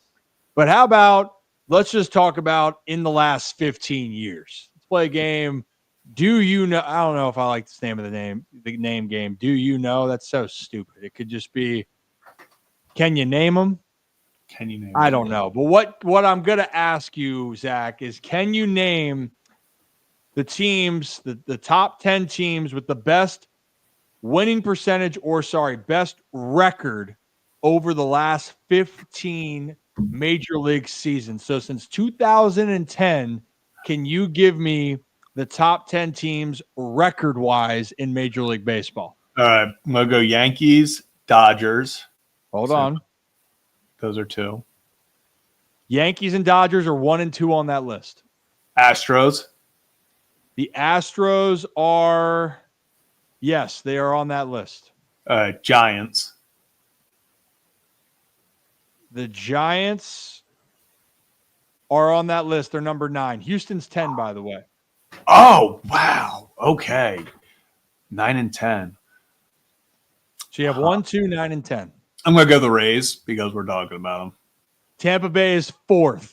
But how about let's just talk about in the last 15 years. Let's play a game. Do you know? I don't know if I like the name of the name game. Do you know? That's so stupid. It could just be, can you name them? Can you name I don't know. But what I'm going to ask you, Zach, is can you name the teams, the top 10 teams with the best winning percentage best record over the last 15 Major League seasons? So since 2010, can you give me the top 10 teams record-wise in Major League Baseball? All right. I'm going to go Yankees, Dodgers. Hold on. Those are 2. Yankees and Dodgers are 1 and 2 on that list. Astros. The Astros are, yes, they are on that list. Giants. The Giants are on that list. They're number 9. Houston's 10, by the way. Oh, wow. Okay. 9 and 10. So you have 1, 2, 9, and 10. I'm going to go the Rays because we're talking about them. Tampa Bay is 4th.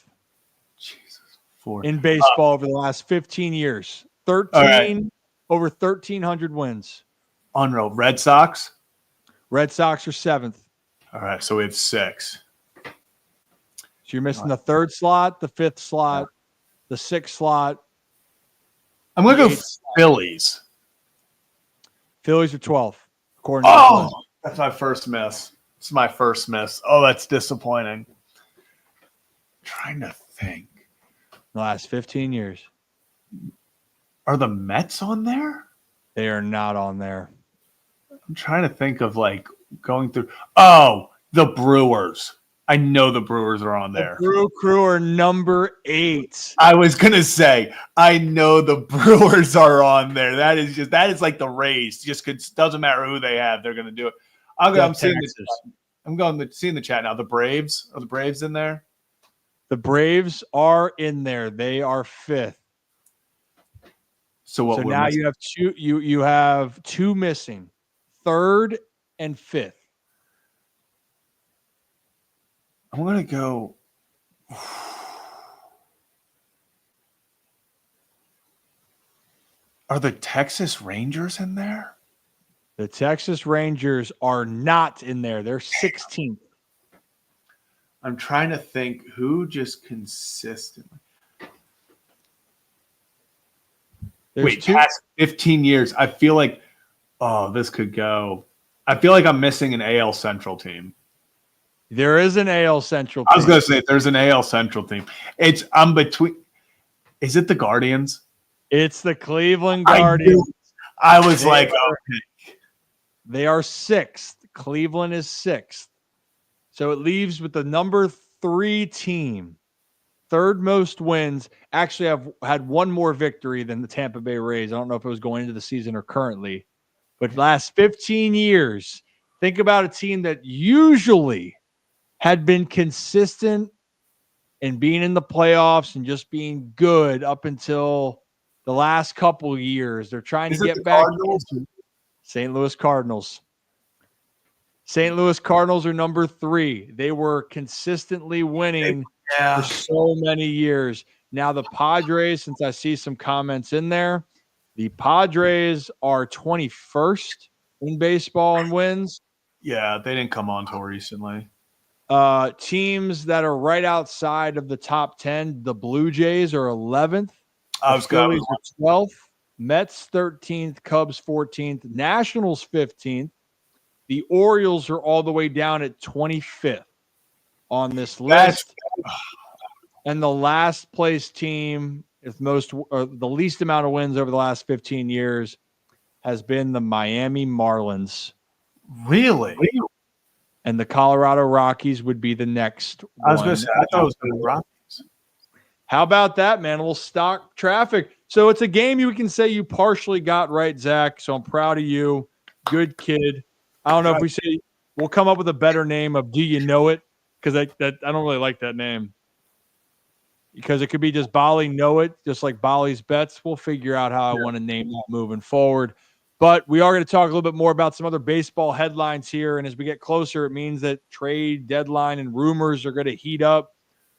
Jesus. 4th. In baseball over the last 15 years. 13, over 1,300 wins. Unreal. Red Sox? Red Sox are 7th. All right, so we have 6. So you're missing the third slot, the fifth slot, the sixth slot. I'm going to go Phillies. Phillies are 12th, according to this list. That's my first miss. It's my first miss. Oh, that's disappointing. Trying to think. The last 15 years. Are the Mets on there? They are not on there. I'm trying to think of like going through. Oh, the Brewers. I know the Brewers are on there. The Brew Crew are number 8. I was gonna say, I know the Brewers are on there. That is like the race. Just doesn't matter who they have, they're gonna do it. I'm seeing the chat now. The Braves, are the Braves in there? The Braves are in there. They are 5th. So now you have two. You have 2 missing, 3rd and 5th. I'm gonna go. Are the Texas Rangers in there? The Texas Rangers are not in there. They're 16th. I'm trying to think who just consistently. Past 15 years, I feel like, this could go. I feel like I'm missing an AL Central team. There is an AL Central team. I was going to say, there's an AL Central team. I'm between. Is it the Guardians? It's the Cleveland Guardians. I was they are 6th. Cleveland is 6th. So it leaves with the number 3 team. 3rd most wins. Actually, I've had one more victory than the Tampa Bay Rays. I don't know if it was going into the season or currently. But last 15 years, think about a team that usually had been consistent in being in the playoffs and just being good up until the last couple of years. They're trying to get back. St. Louis Cardinals. St. Louis Cardinals are number 3. They were consistently winning for so many years. Now the Padres, since I see some comments in there, the Padres are 21st in baseball in wins. Yeah, they didn't come on till recently. Teams that are right outside of the top 10, the Blue Jays are 11th. The Phillies are 12th. Mets 13th. Cubs 14th. Nationals 15th. The Orioles are all the way down at 25th on this list. And the last place team with the least amount of wins over the last 15 years has been the Miami Marlins. Really? And the Colorado Rockies would be the next one. I was going to say, I thought it was the Rockies. How about that, man? A little stock traffic. So it's a game you can say you partially got right, Zach. So I'm proud of you. Good kid. I don't know if we say we'll come up with a better name of Do You Know It? Because I don't really like that name. Because it could be just Bali Know It, just like Bali's Bets. We'll figure out how I want to name that moving forward. But we are going to talk a little bit more about some other baseball headlines here. And as we get closer, it means that trade deadline and rumors are going to heat up.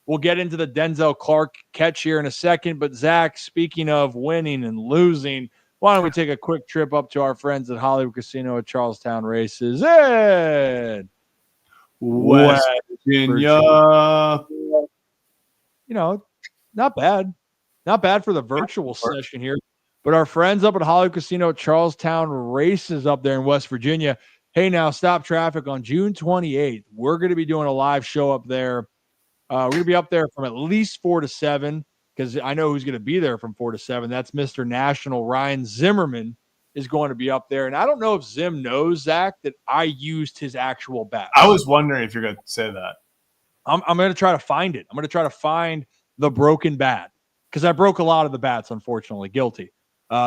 We'll get into the Denzel Clark catch here in a second. But Zach, speaking of winning and losing, why don't we take a quick trip up to our friends at Hollywood Casino at Charlestown Races and West Virginia. You know, not bad. Not bad for the virtual session here. But our friends up at Hollywood Casino at Charlestown Races up there in West Virginia. Hey, now stop traffic on June 28th. We're going to be doing a live show up there. We're going to be up there from at least 4 to 7 because I know who's going to be there from 4 to 7. That's Mr. National. Ryan Zimmerman is going to be up there. And I don't know if Zim knows, Zach, that I used his actual bat. I was wondering if you're going to say that. I'm going to try to find it. I'm going to try to find the broken bat because I broke a lot of the bats, unfortunately. Guilty.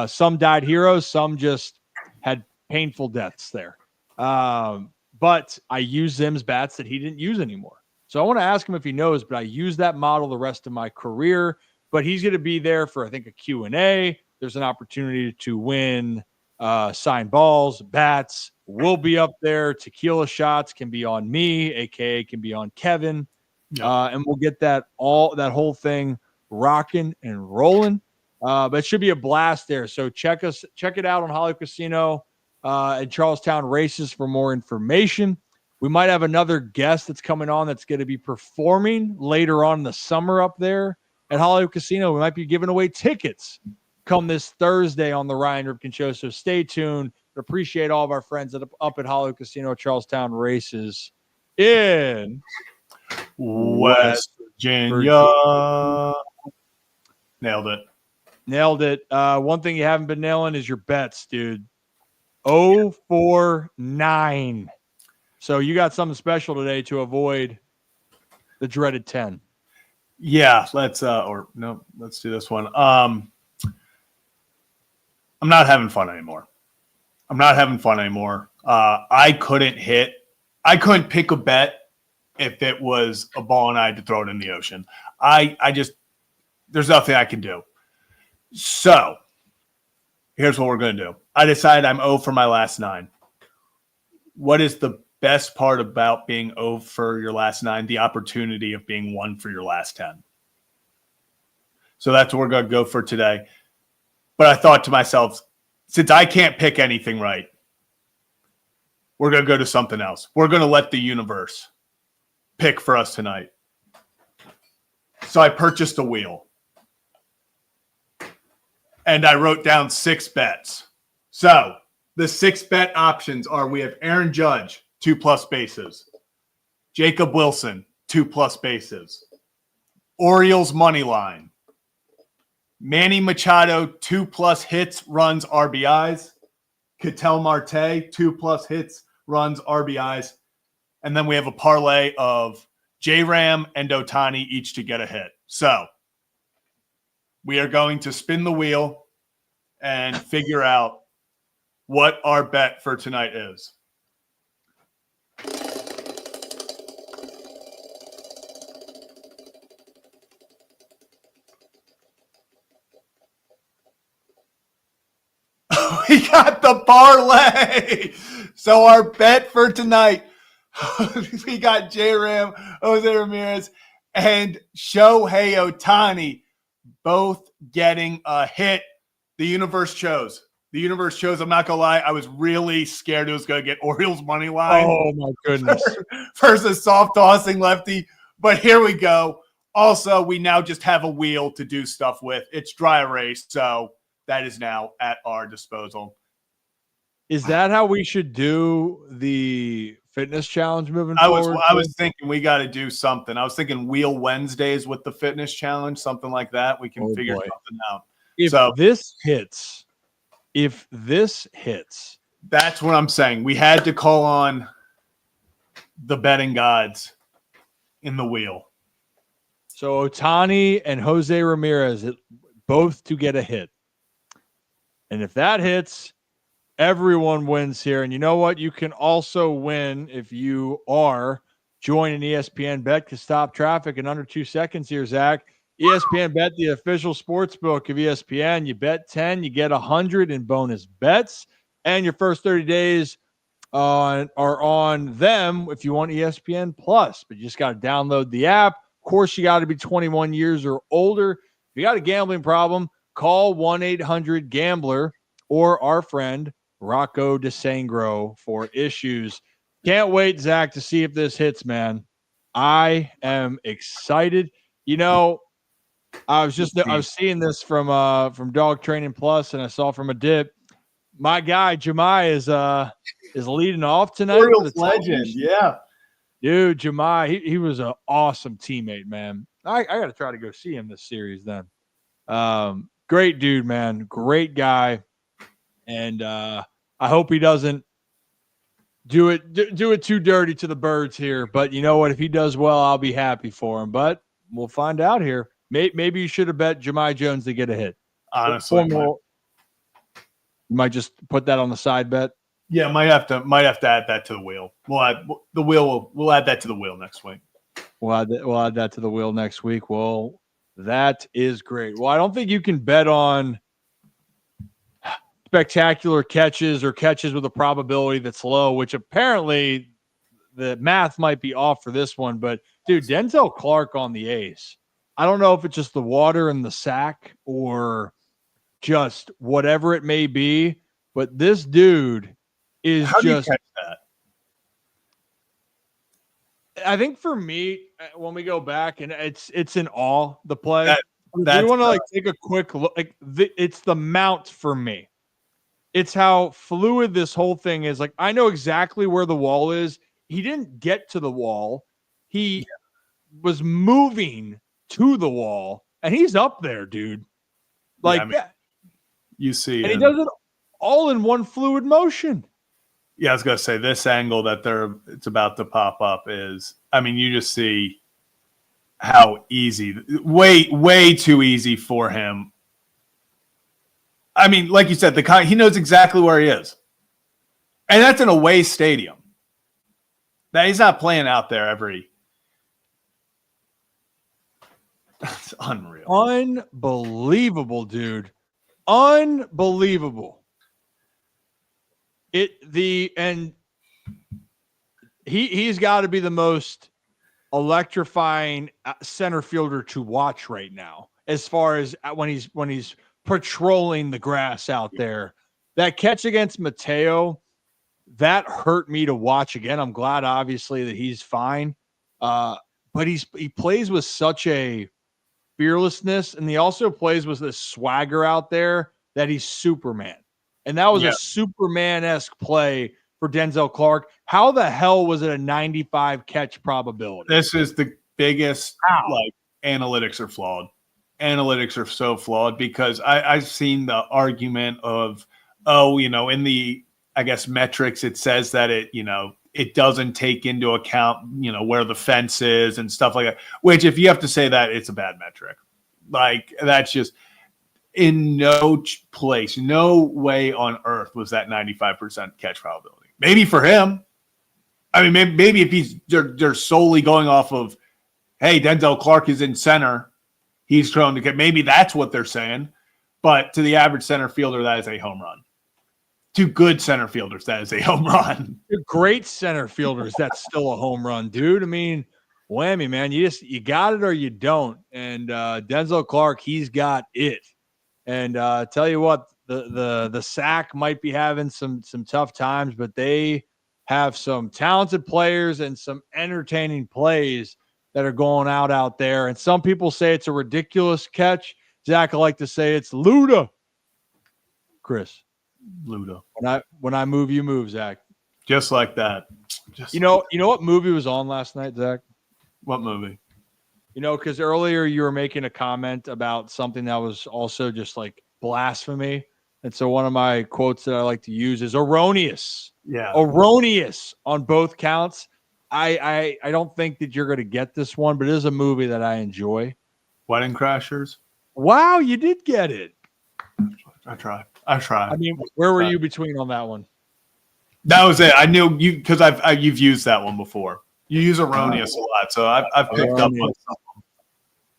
Some died heroes. Some just had painful deaths there. But I used Zim's bats that he didn't use anymore. So I want to ask him if he knows, but I used that model the rest of my career. But he's going to be there for, I think, a Q&A. There's an opportunity to win signed balls, bats. We'll be up there. Tequila shots can be on me, a.k.a. can be on Kevin. And we'll get that whole thing rocking and rolling. But it should be a blast there. So check it out on Hollywood Casino and Charlestown Races for more information. We might have another guest that's coming on that's going to be performing later on in the summer up there at Hollywood Casino. We might be giving away tickets come this Thursday on the Ryan Ripken Show. So stay tuned. Appreciate all of our friends up at Hollywood Casino, Charlestown Races in West Virginia. Nailed it. Nailed it. One thing you haven't been nailing is your bets, dude. 0-4-9. So you got something special today to avoid the dreaded 10. Yeah, let's do this one. I'm not having fun anymore. I couldn't pick a bet if it was a ball and I had to throw it in the ocean. There's nothing I can do. So here's what we're going to do. I decided I'm 0 for my last 9. What is the best part about being 0 for your last 9? The opportunity of being 1 for your last 10. So that's what we're going to go for today. But I thought to myself, since I can't pick anything right, we're going to go to something else. We're going to let the universe pick for us tonight. So I purchased a wheel. And I wrote down 6 bets. So the 6 bet options are: we have Aaron Judge, 2+ bases. Jacob Wilson, 2+ bases. Orioles money line. Manny Machado, 2+ hits, runs, RBIs. Ketel Marte, 2+ hits, runs, RBIs. And then we have a parlay of J-Ram and Ohtani each to get a hit. So we are going to spin the wheel and figure out what our bet for tonight is. We got the parlay. So our bet for tonight, we got J-Ram, Jose Ramirez, and Shohei Ohtani both getting a hit. The universe chose. I'm not going to lie. I was really scared it was going to get Orioles money line. Oh, my goodness. Versus soft tossing lefty. But here we go. Also, we now just have a wheel to do stuff with. It's dry erase, so that is now at our disposal. Is that how we should do the fitness challenge moving forward? I was thinking we got to do something. I was thinking Wheel Wednesdays with the fitness challenge, something like that. We can figure something out. If this hits, that's what I'm saying. We had to call on the betting gods in the wheel. So Ohtani and Jose Ramirez both to get a hit. And if that hits, everyone wins here. And you know what? You can also win if you are joining ESPN Bet to stop traffic in under 2 seconds here, Zach. ESPN Bet, the official sports book of ESPN. You bet 10, you get 100 in bonus bets. And your first 30 days are on them if you want ESPN Plus. But you just got to download the app. Of course, you got to be 21 years or older. If you got a gambling problem, call 1-800-GAMBLER or our friend Rocco DeSangro for issues. Can't wait, Zach, to see if this hits, man. I am excited. You know, I was seeing this from Dog Training Plus, and I saw from a dip. My guy Jemai is leading off tonight. Orioles legend, yeah. Dude, Jemai, he was an awesome teammate, man. I got to try to go see him this series then. Great dude, man. Great guy. And I hope he doesn't do it too dirty to the birds here. But you know what? If he does well, I'll be happy for him. But we'll find out here. Maybe you should have bet Jemai Jones to get a hit. Honestly, you might just put that on the side bet. Yeah, might have to add that to the wheel. We'll add that to the wheel next week. We'll add that to the wheel next week. Well, that is great. Well, I don't think you can bet on spectacular catches or catches with a probability that's low, which apparently the math might be off for this one. But, dude, Denzel Clark on the A's. I don't know if it's just the water in the sack or just whatever it may be, but this dude is How do you catch that? I think for me, when we go back, and it's in all the play. We That's want to like take a quick look. Like it's the mount for me. It's how fluid this whole thing is. Like I know exactly where the wall is. He didn't get to the wall. He was moving to the wall, and he's up there, dude. Like I mean, you see, and he does it all in one fluid motion. Yeah, I was gonna say this angle that it's about to pop up is, I mean, you just see how easy, way too easy for him. I mean, like you said, he knows exactly where he is, and that's an away stadium. That he's not playing out there every. That's unreal, unbelievable, dude, unbelievable. He's got to be the most electrifying center fielder to watch right now, as far as when he's patrolling the grass out there. That catch against Mateo, that hurt me to watch again. I'm glad, obviously, that he's fine, but he plays with such a fearlessness, and he also plays with this swagger out there that he's Superman. And that was a Superman-esque play for Denzel Clark. How the hell was it a 95 catch probability? This is the biggest, analytics are flawed. Analytics are so flawed because I've seen the argument of, in the, I guess, metrics, it says that it doesn't take into account, where the fence is and stuff like that, which if you have to say that, it's a bad metric. Like that's just in no place, no way on earth was that 95% catch probability. Maybe for him. I mean, maybe if they're solely going off of, hey, Denzel Clark is in center, he's thrown to get. Maybe that's what they're saying. But to the average center fielder, that is a home run. To good center fielders, that is a home run. Great center fielders, that's still a home run, dude. I mean, whammy, man. You got it or you don't. And Denzel Clark, he's got it. And tell you what, the SAC might be having some tough times, but they have some talented players and some entertaining plays that are going out there. And some people say it's a ridiculous catch. Zach, I like to say it's Luda. Chris. Luda. When I move, you move, Zach. Just like that. You know what movie was on last night, Zach? What movie? Because earlier you were making a comment about something that was also just like blasphemy. And so one of my quotes that I like to use is erroneous. Yeah. Erroneous on both counts. I don't think that you're going to get this one, but it is a movie that I enjoy. Wedding Crashers. Wow, you did get it. I tried. I mean, where were you between on that one? That was it. I knew you because you've used that one before. You use erroneous a lot, so I've picked up on some.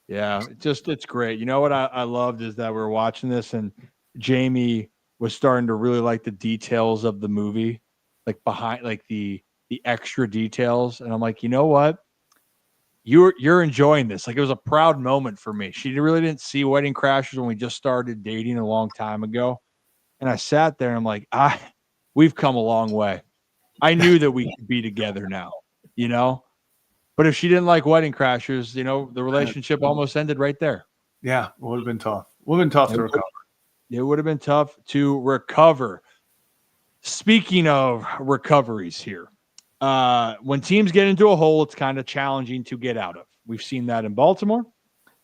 Yeah, it's great. You know what I loved is that we were watching this and Jamie was starting to really like the details of the movie, like behind like the extra details. And I'm like, you know what? You're enjoying this. Like it was a proud moment for me. She really didn't see Wedding Crashers when we just started dating a long time ago. And I sat there and I'm like, we've come a long way. I knew that we could be together now, But if she didn't like Wedding Crashers, the relationship almost ended right there. Yeah, it would have been tough. Would have been tough to recover. It would have been tough to recover. Speaking of recoveries here, when teams get into a hole, it's kind of challenging to get out of. We've seen that in Baltimore.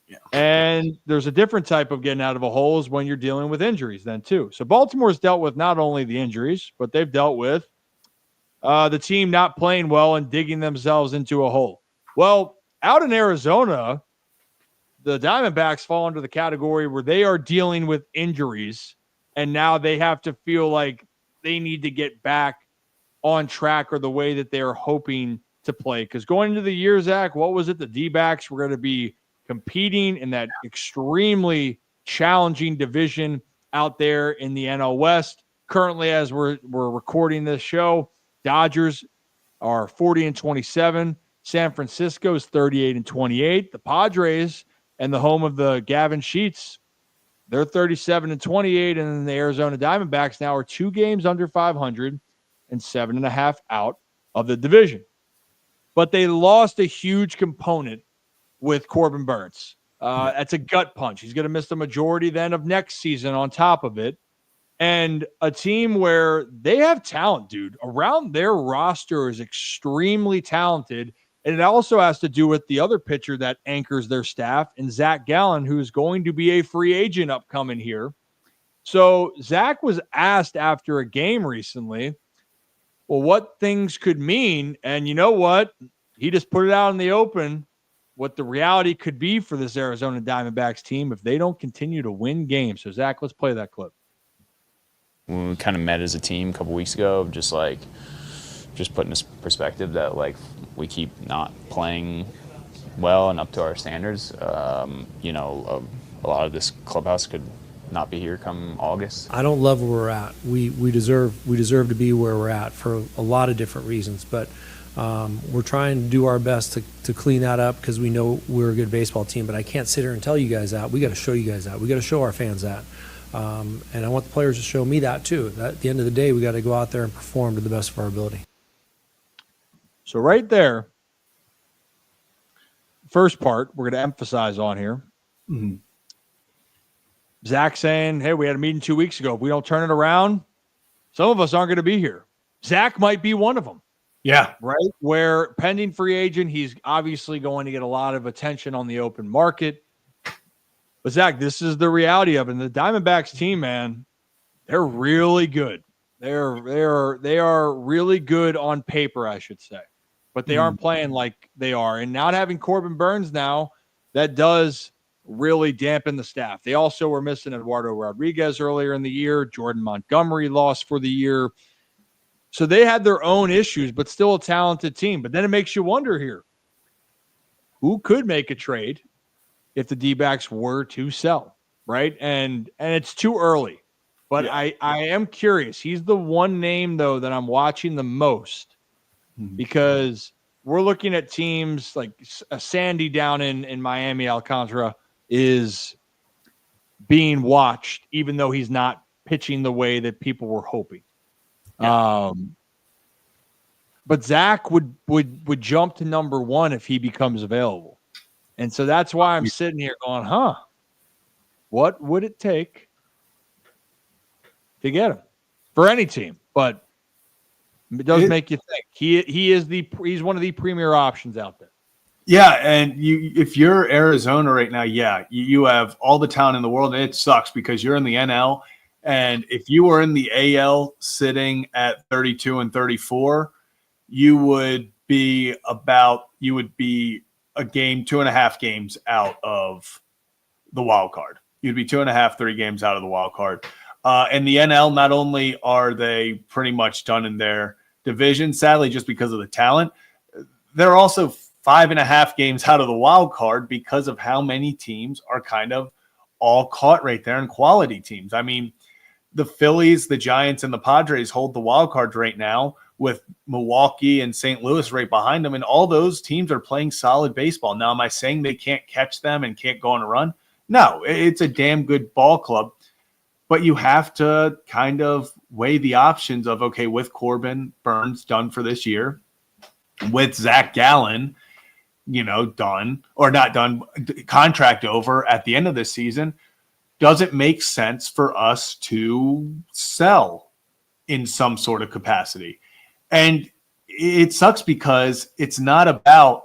Yeah. And there's a different type of getting out of a hole is when you're dealing with injuries then too. So Baltimore's dealt with not only the injuries, but they've dealt with the team not playing well and digging themselves into a hole. Well, out in Arizona, the Diamondbacks fall into the category where they are dealing with injuries, and now they have to feel like they need to get back on track or the way that they are hoping to play. Because going into the year, Zach, what was it? The D-backs were going to be competing in that extremely challenging division out there in the NL West. Currently, as we're recording this show, Dodgers are 40-27. San Francisco is 38-28. The Padres and the home of the Gavin Sheets, they're 37-28. And then the Arizona Diamondbacks now are 2 games under 500 and 7.5 out of the division. but they lost a huge component with Corbin Burns. That's a gut punch. He's going to miss the majority then of next season on top of it. And a team where they have talent, dude, around their roster is extremely talented. And it also has to do with the other pitcher that anchors their staff, and Zach Gallen, who is going to be a free agent upcoming here. So Zach was asked after a game recently, well, what things could mean. And you know what? He just put it out in the open what the reality could be for this Arizona Diamondbacks team if they don't continue to win games. So, Zach, let's play that clip. When we kind of met as a team a couple weeks ago, just putting this perspective that like we keep not playing well and up to our standards. A lot of this clubhouse could not be here come August. I don't love where we're at. We deserve to be where we're at for a lot of different reasons, but we're trying to do our best to clean that up because we know we're a good baseball team. But I can't sit here and tell you guys that. We got to show you guys that. We got to show our fans that. And I want the players to show me that too. That at the end of the day, we got to go out there and perform to the best of our ability. So right there, first part we're going to emphasize on here. Mm-hmm. Zach saying, hey, we had a meeting 2 weeks ago. If we don't turn it around, some of us aren't going to be here. Zach might be one of them. Yeah. Right? Where pending free agent, he's obviously going to get a lot of attention on the open market. But Zach, this is the reality of it. And the Diamondbacks team, man, they're really good. They are really good on paper, I should say. But they aren't playing like they are. And not having Corbin Burns now, that does really dampen the staff. They also were missing Eduardo Rodriguez earlier in the year. Jordan Montgomery lost for the year. So they had their own issues, but still a talented team. But then it makes you wonder here, who could make a trade if the D-backs were to sell, right? And it's too early. But yeah. I am curious. He's the one name, though, that I'm watching the most because we're looking at teams like Sandy down in Miami, Alcantara, is being watched, even though he's not pitching the way that people were hoping. Yeah. But Zach would jump to number one if he becomes available. And so that's why I'm sitting here going, what would it take to get him for any team? But it does make you think. He's one of the premier options out there. Yeah, and if you're Arizona right now, you have all the talent in the world, and it sucks because you're in the NL, and if you were in the AL sitting at 32 and 34, you would be a game, 2.5 games out of the wild card. You'd be 2.5, 3 games out of the wild card. And the NL, not only are they pretty much done in their division, sadly, just because of the talent, they're also 5.5 games out of the wild card because of how many teams are kind of all caught right there in quality teams. I mean, the Phillies, the Giants, and the Padres hold the wild cards right now with Milwaukee and St. Louis right behind them. And all those teams are playing solid baseball. Now, am I saying they can't catch them and can't go on a run? No, it's a damn good ball club. But you have to kind of weigh the options of, okay, with Corbin Burns done for this year, with Zach Gallen, done or not done, contract over at the end of this season, does it make sense for us to sell in some sort of capacity? And it sucks because it's not about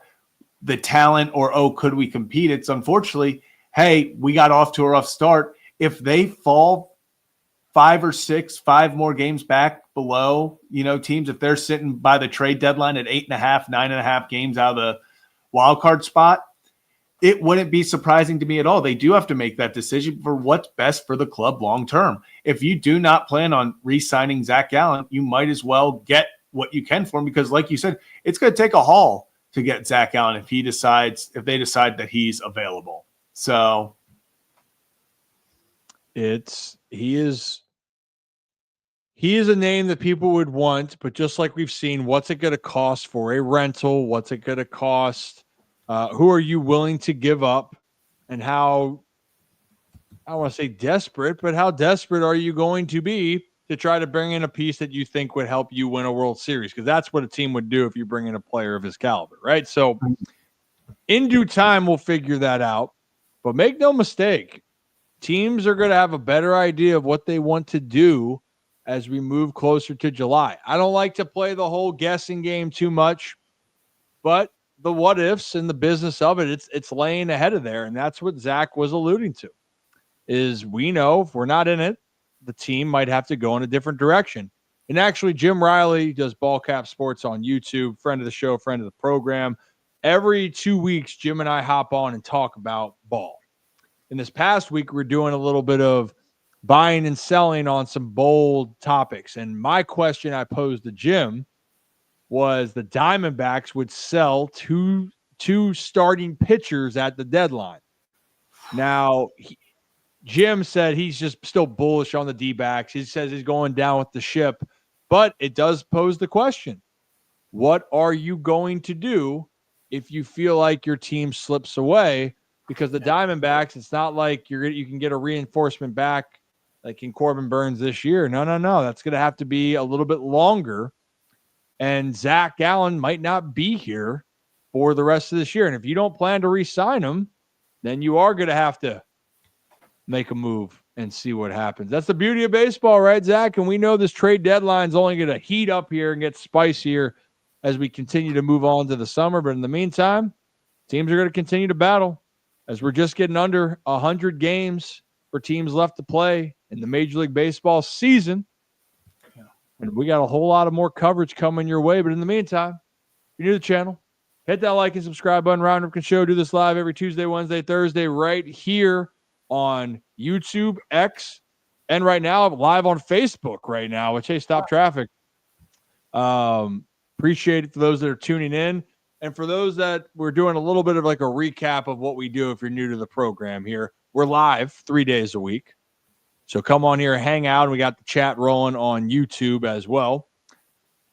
the talent or, could we compete? It's unfortunately, hey, we got off to a rough start. If they fall 5 or 6, 5 more games back below, teams, if they're sitting by the trade deadline at 8.5, 9.5 games out of the wild card spot, it wouldn't be surprising to me at all. They do have to make that decision for what's best for the club long term. If you do not plan on re-signing Zach Gallen, you might as well get what you can for him because, like you said, it's going to take a haul to get Zach Gallen if they decide that he's available. So he is a name that people would want, but just like we've seen, what's it going to cost for a rental? What's it going to cost? Who are you willing to give up? And how, I don't want to say desperate, but how desperate are you going to be to try to bring in a piece that you think would help you win a World Series, because that's what a team would do if you bring in a player of his caliber, right? So in due time, we'll figure that out. But make no mistake, teams are going to have a better idea of what they want to do as we move closer to July. I don't like to play the whole guessing game too much, but the what ifs and the business of it, it's laying ahead of there. And that's what Zach was alluding to, is we know if we're not in it, the team might have to go in a different direction. And actually, Jim Riley does Ball Cap Sports on YouTube, friend of the show, friend of the program. Every 2 weeks, Jim and I hop on and talk about ball. In this past week, we're doing a little bit of buying and selling on some bold topics. And my question I posed to Jim was the Diamondbacks would sell two starting pitchers at the deadline. Now, Jim said he's just still bullish on the D-backs. He says he's going down with the ship. But it does pose the question, what are you going to do if you feel like your team slips away? Because the Diamondbacks, it's not like you can get a reinforcement back like in Corbin Burns this year. No. That's going to have to be a little bit longer. And Zach Gallen might not be here for the rest of this year. And if you don't plan to re-sign him, then you are going to have to make a move and see what happens. That's the beauty of baseball, right, Zach? And we know this trade deadline is only going to heat up here and get spicier as we continue to move on to the summer. But in the meantime, teams are going to continue to battle as we're just getting under 100 games for teams left to play in the Major League Baseball season. And we got a whole lot of more coverage coming your way. But in the meantime, if you're new to the channel, hit that like and subscribe button. Ryan Ripken Show. Do this live every Tuesday, Wednesday, Thursday, right here on YouTube, X, and right now live on Facebook right now, which, hey, stop traffic. Appreciate it for those that are tuning in. And for those that we're doing a little bit of like a recap of what we do if you're new to the program here. We're live 3 days a week. So come on here, hang out. We got the chat rolling on YouTube as well.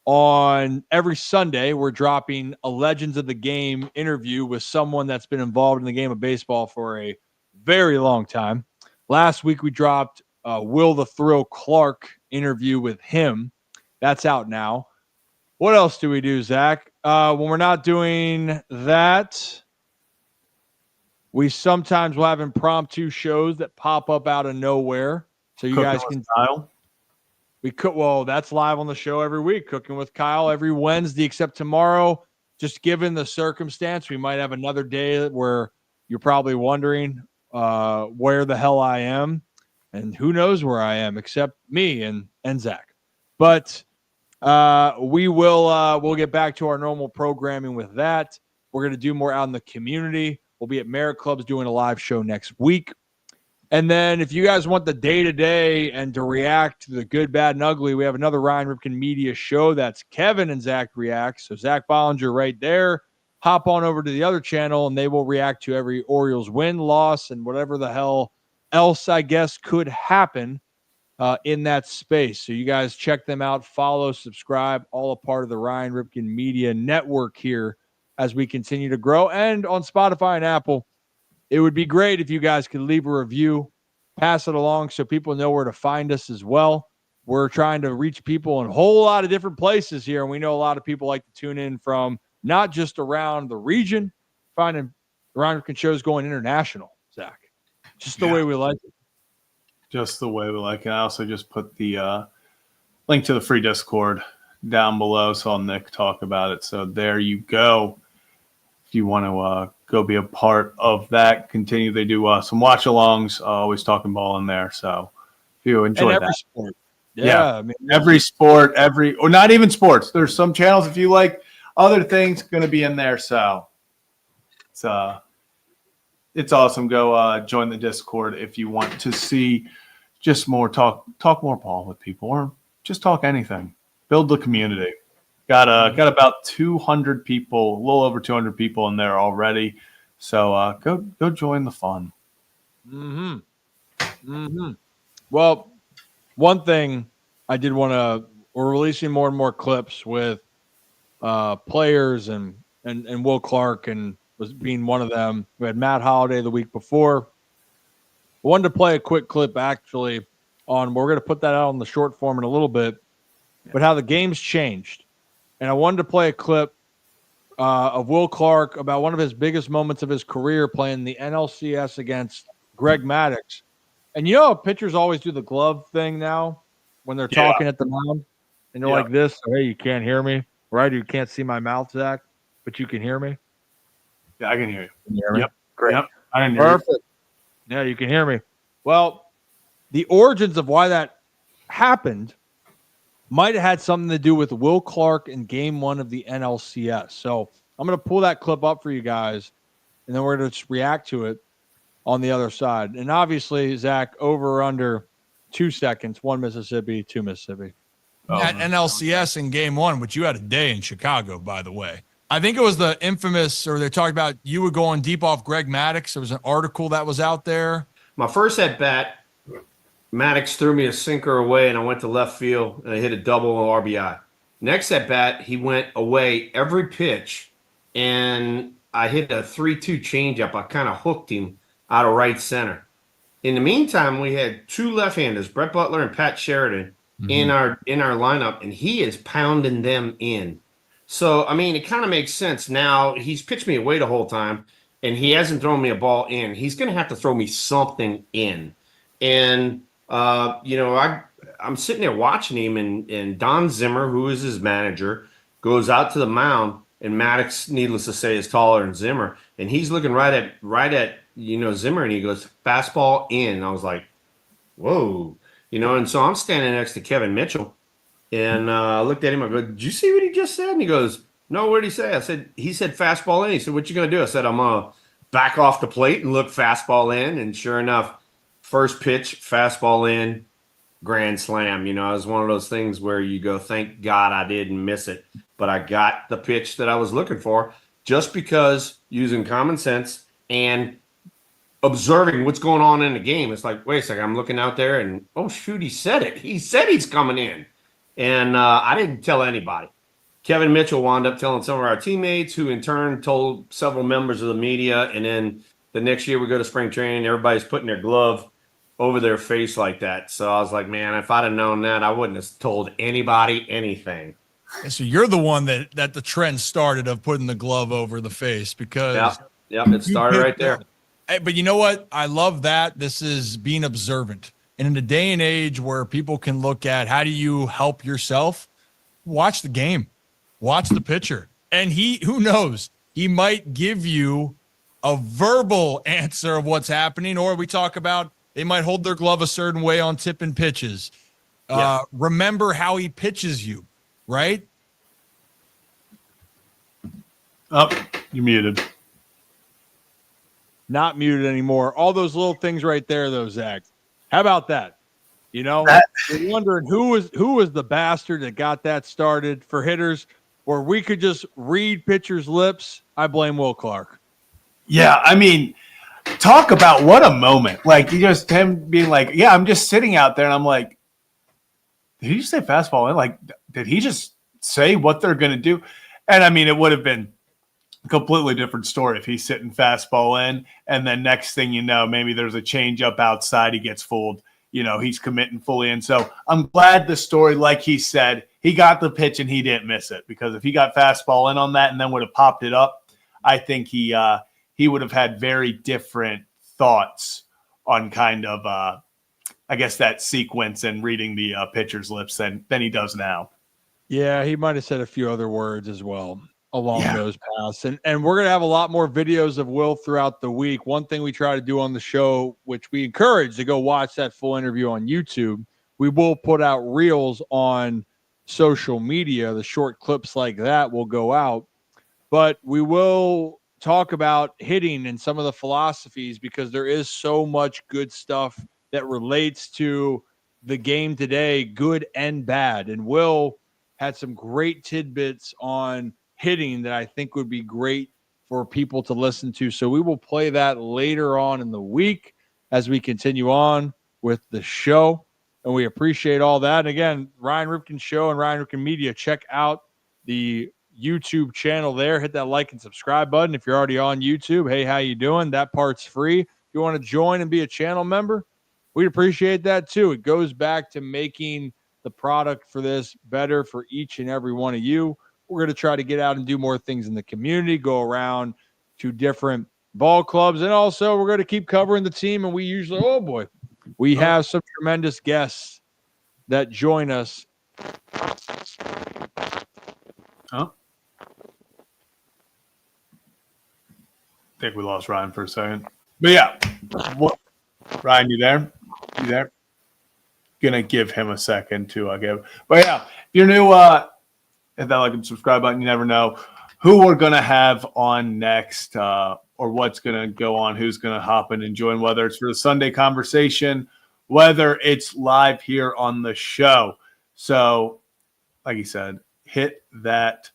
On every Sunday, we're dropping a Legends of the Game interview with someone that's been involved in the game of baseball for a very long time. Last week, we dropped Will the Thrill Clark interview with him. That's out now. What else do we do, Zach? When we're not doing that, we sometimes will have impromptu shows that pop up out of nowhere. So you guys can Kyle. Well, that's live on the show every week. Cooking with Kyle every Wednesday, except tomorrow, just given the circumstance, we might have another day where you're probably wondering where the hell I am. And who knows where I am except me and Zach. But we'll get back to our normal programming with that. We're going to do more out in the community. We'll be at Merit Clubs doing a live show next week. And then if you guys want the day-to-day and to react to the good, bad, and ugly, we have another Ryan Ripken Media show. That's Kevin and Zach React. So Zach Bollinger right there. Hop on over to the other channel, and they will react to every Orioles win, loss, and whatever the hell else, I guess, could happen in that space. So you guys check them out, follow, subscribe, all a part of the Ryan Ripken Media Network here as we continue to grow. And on Spotify and Apple, it would be great if you guys could leave a review, pass it along so people know where to find us as well. We're trying to reach people in a whole lot of different places here, and we know a lot of people like to tune in from not just around the region, finding the Ryan Ripken shows going international, Zach. Just the way we like it. Just the way we like it. I also just put the link to the free Discord down below, so I'll Nick talk about it. So there you go. If you want to go be a part of that, continue. They do some watch-alongs, always talking ball in there. So if you enjoy and every that. sport. Yeah. I mean, every sport, or not even sports. There's some channels, if you like other things, going to be in there. So it's awesome. Go join the Discord if you want to see just more talk more ball with people, or just talk anything. Build the community. Got about 200 people, a little over 200 people in there already. So go join the fun. Well, one thing I did want to, we're releasing more and more clips with players and Will Clark and was being one of them. We had Matt Holliday the week before. I wanted to play a quick clip actually on. We're going to put that out on the short form in a little bit, but how the game's changed. And I wanted to play a clip of Will Clark about one of his biggest moments of his career playing the NLCS against Greg Maddux. And you know, pitchers always do the glove thing now when they're talking at the mound, and they're like this. So, hey, you can't hear me, right? You can't see my mouth, Zach, but you can hear me. Yeah, I can hear you. Can you hear me? Yep. Great. Yep. I can hear you. Perfect. Yeah, you can hear me. Well, the origins of why that happened might have had something to do with Will Clark in Game 1 of the NLCS. So I'm going to pull that clip up for you guys, and then we're going to just react to it on the other side. And obviously, Zach, over or under 2 seconds, 1 Mississippi, 2 Mississippi. At NLCS in Game 1, which you had a day in Chicago, by the way. I think it was the infamous, or they talked about you were going deep off Greg Maddux. There was an article that was out there. My first at bat, Maddux threw me a sinker away, and I went to left field, and I hit a double RBI. Next at bat, he went away every pitch, and I hit a 3-2 changeup. I kind of hooked him out of right center. In the meantime, we had 2 left-handers, Brett Butler and Pat Sheridan, in our lineup, and he is pounding them in. So, I mean, it kind of makes sense. Now, he's pitched me away the whole time, and he hasn't thrown me a ball in. He's going to have to throw me something in. And, I'm sitting there watching him, and Don Zimmer, who is his manager, goes out to the mound, and Maddux, needless to say, is taller than Zimmer. And he's looking right at Zimmer, and he goes, fastball in. And I was like, whoa. And so I'm standing next to Kevin Mitchell, and I looked at him. I go, did you see what he just said? And he goes, no, what did he say? I said, he said fastball in. He said, what you going to do? I said, I'm going to back off the plate and look fastball in. And sure enough, first pitch, fastball in, grand slam. It was one of those things where you go, thank God I didn't miss it. But I got the pitch that I was looking for just because using common sense and observing what's going on in the game. It's like, wait a second, I'm looking out there and, oh, shoot, he said it. He said he's coming in. And I didn't tell anybody. Kevin Mitchell wound up telling some of our teammates, who in turn told several members of the media. And then the next year we go to spring training, everybody's putting their glove over their face like that. So I was like, man, if I'd have known that, I wouldn't have told anybody anything. And so you're the one that the trend started of putting the glove over the face, because it started right there. But you know what? I love that. This is being observant. And in a day and age where people can look at how do you help yourself, watch the game, watch the pitcher. And who knows, he might give you a verbal answer of what's happening, or we talk about they might hold their glove a certain way on tipping pitches. Remember how he pitches you, right? Oh, you're muted. Not muted anymore. All those little things right there, though, Zach. How about that? You're wondering who was the bastard that got that started for hitters, or we could just read pitchers' lips. I blame Will Clark. Yeah, I mean, talk about what a moment. Like, just him being like, yeah, I'm just sitting out there, and I'm like, did he just say fastball in? Like, did he just say what they're going to do? And, I mean, it would have been a completely different story if he's sitting fastball in, and then next thing you know, maybe there's a change up outside, he gets fooled. He's committing fully in. So I'm glad the story, like he said, he got the pitch and he didn't miss it, because if he got fastball in on that and then would have popped it up, I think he would have had very different thoughts on kind of, I guess, that sequence and reading the pitcher's lips than he does now. Yeah, he might have said a few other words as well along those paths. And we're going to have a lot more videos of Will throughout the week. One thing we try to do on the show, which we encourage to go watch that full interview on YouTube, we will put out reels on social media. The short clips like that will go out. But we will talk about hitting and some of the philosophies, because there is so much good stuff that relates to the game today, good and bad. And Will had some great tidbits on hitting that I think would be great for people to listen to. So we will play that later on in the week as we continue on with the show. And we appreciate all that. And again, Ryan Ripken Show and Ryan Ripken Media, check out the YouTube channel there. Hit that like and subscribe button. If you're already on YouTube, hey, how you doing? That part's free. If you want to join and be a channel member, we'd appreciate that too. It goes back to making the product for this better for each and every one of you. We're going to try to get out and do more things in the community, go around to different ball clubs, and also we're going to keep covering the team. And we usually, we have some tremendous guests that join us. I think we lost Ryan for a second. But yeah, Ryan, you there? You there? Gonna give him a second to give. But yeah, if you're new, hit that like and subscribe button. You never know who we're gonna have on next, or what's gonna go on, who's gonna hop in and join, whether it's for the Sunday conversation, whether it's live here on the show. So, like you said, hit that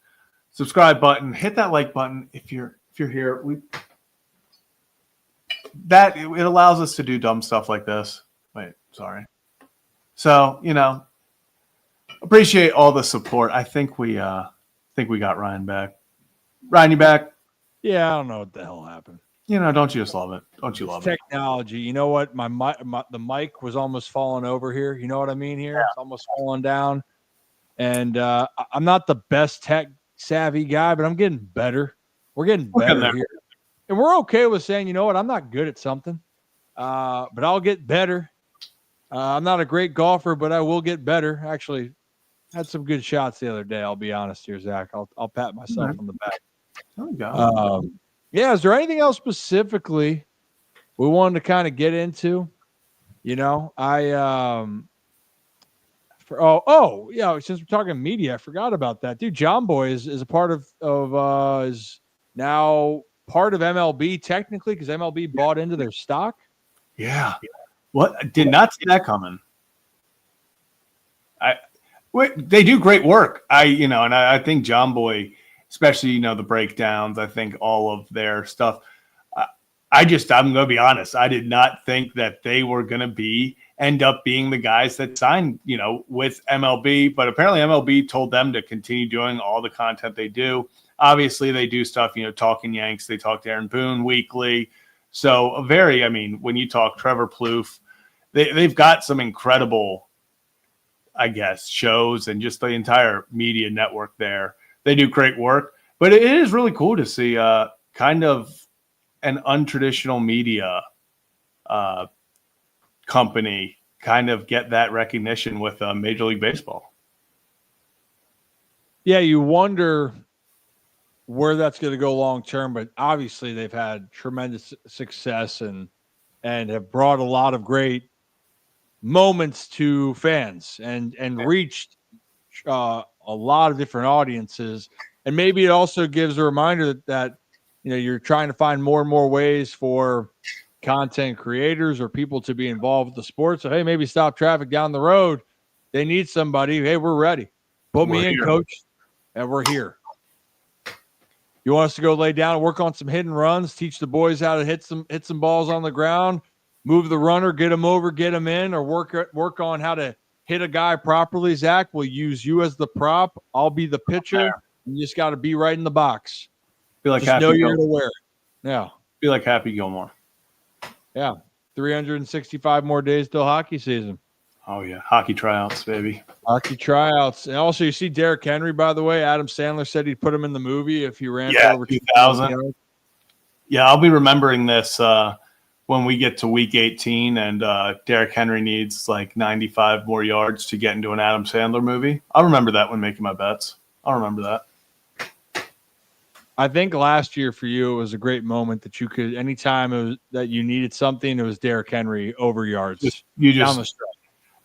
subscribe button, hit that like button if you're here. It allows us to do dumb stuff like this. Wait, sorry. So, appreciate all the support. I think we got Ryan back. Ryan, you back? Yeah, I don't know what the hell happened. Don't you just love it? Don't you love technology? You know what? The mic was almost falling over here. You know what I mean here? Yeah. It's almost falling down. And I'm not the best tech savvy guy, but I'm getting better. We're getting better here. And we're okay with saying, you know what? I'm not good at something, but I'll get better. I'm not a great golfer, but I will get better. Actually, had some good shots the other day. I'll be honest here, Zach. I'll pat myself on the back. Oh, God. Yeah. Is there anything else specifically we wanted to kind of get into? Since we're talking media, I forgot about that. Dude, John Boy is a part of is now part of MLB technically because MLB bought into their stock. Yeah. What? Did not see that coming. They do great work. I think John Boy, especially, the breakdowns, I think all of their stuff. I'm going to be honest. I did not think that they were going to end up being the guys that signed, with MLB, but apparently MLB told them to continue doing all the content they do. Obviously they do stuff, Talking Yanks, they talk to Aaron Boone weekly. So when you talk Trevor Plouffe, they've got some incredible, I guess, shows and just the entire media network there. They do great work, but it is really cool to see kind of an untraditional media company kind of get that recognition with Major League Baseball. Yeah, you wonder where that's going to go long term, but obviously they've had tremendous success and have brought a lot of great moments to fans and reached a lot of different audiences. And maybe it also gives a reminder that you're trying to find more and more ways for content creators or people to be involved with the sport. So, hey, maybe Stop Traffic down the road, they need somebody. Hey, we're ready. Put me in, coach, and we're here. You want us to go lay down and work on some hidden runs, teach the boys how to hit some balls on the ground, move the runner, get them over, get them in, or work on how to hit a guy properly, Zach? We'll use you as the prop. I'll be the pitcher. You just got to be right in the box. Be like just know you're going to wear it. Yeah. Be like Happy Gilmore. Yeah. 365 more days till hockey season. Oh, yeah. Hockey tryouts, baby. Hockey tryouts. And also, you see Derrick Henry, by the way. Adam Sandler said he'd put him in the movie if he ran for over 2,000. Yeah, I'll be remembering this when we get to week 18 and Derrick Henry needs like 95 more yards to get into an Adam Sandler movie. I'll remember that when making my bets. I'll remember that. I think last year for you, it was a great moment that you could, anytime that you needed something, it was Derrick Henry over yards. Down the stretch.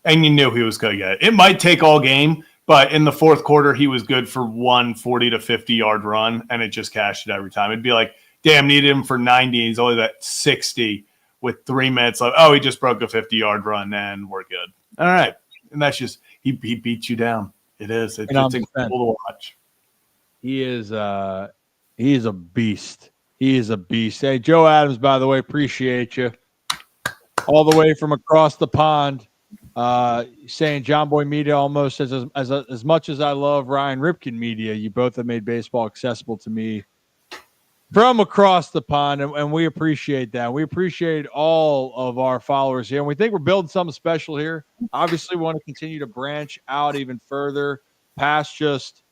And you knew he was going to get it. It might take all game, but in the fourth quarter, he was good for one 40 to 50-yard run, and it just cashed it every time. It'd be like, damn, needed him for 90, and he's only at 60 with 3 minutes left. Oh, he just broke a 50-yard run, and we're good. All right. And that's just, he beats you down. It is. It's incredible to watch. He is a beast. He is a beast. Hey, Joe Adams, by the way, appreciate you. All the way from across the pond. Saying John Boy Media almost as much as I love Ryan Ripken Media, you both have made baseball accessible to me from across the pond, and we appreciate that. We appreciate all of our followers here, and we think we're building something special here. Obviously, we want to continue to branch out even further past just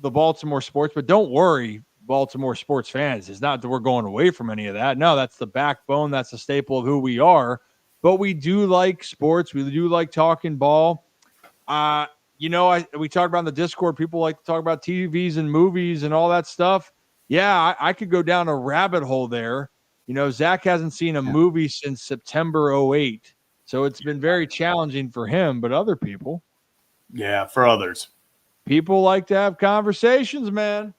the Baltimore sports, but don't worry, Baltimore sports fans. It's not that we're going away from any of that. No, that's the backbone. That's the staple of who we are. But we do like sports. We do like talking ball. We talked about in the Discord, people like to talk about TVs and movies and all that stuff. Yeah, I could go down a rabbit hole there. Zach hasn't seen a movie since September 2008. So it's been very challenging for him, but other people. Yeah, for others. People like to have conversations, man.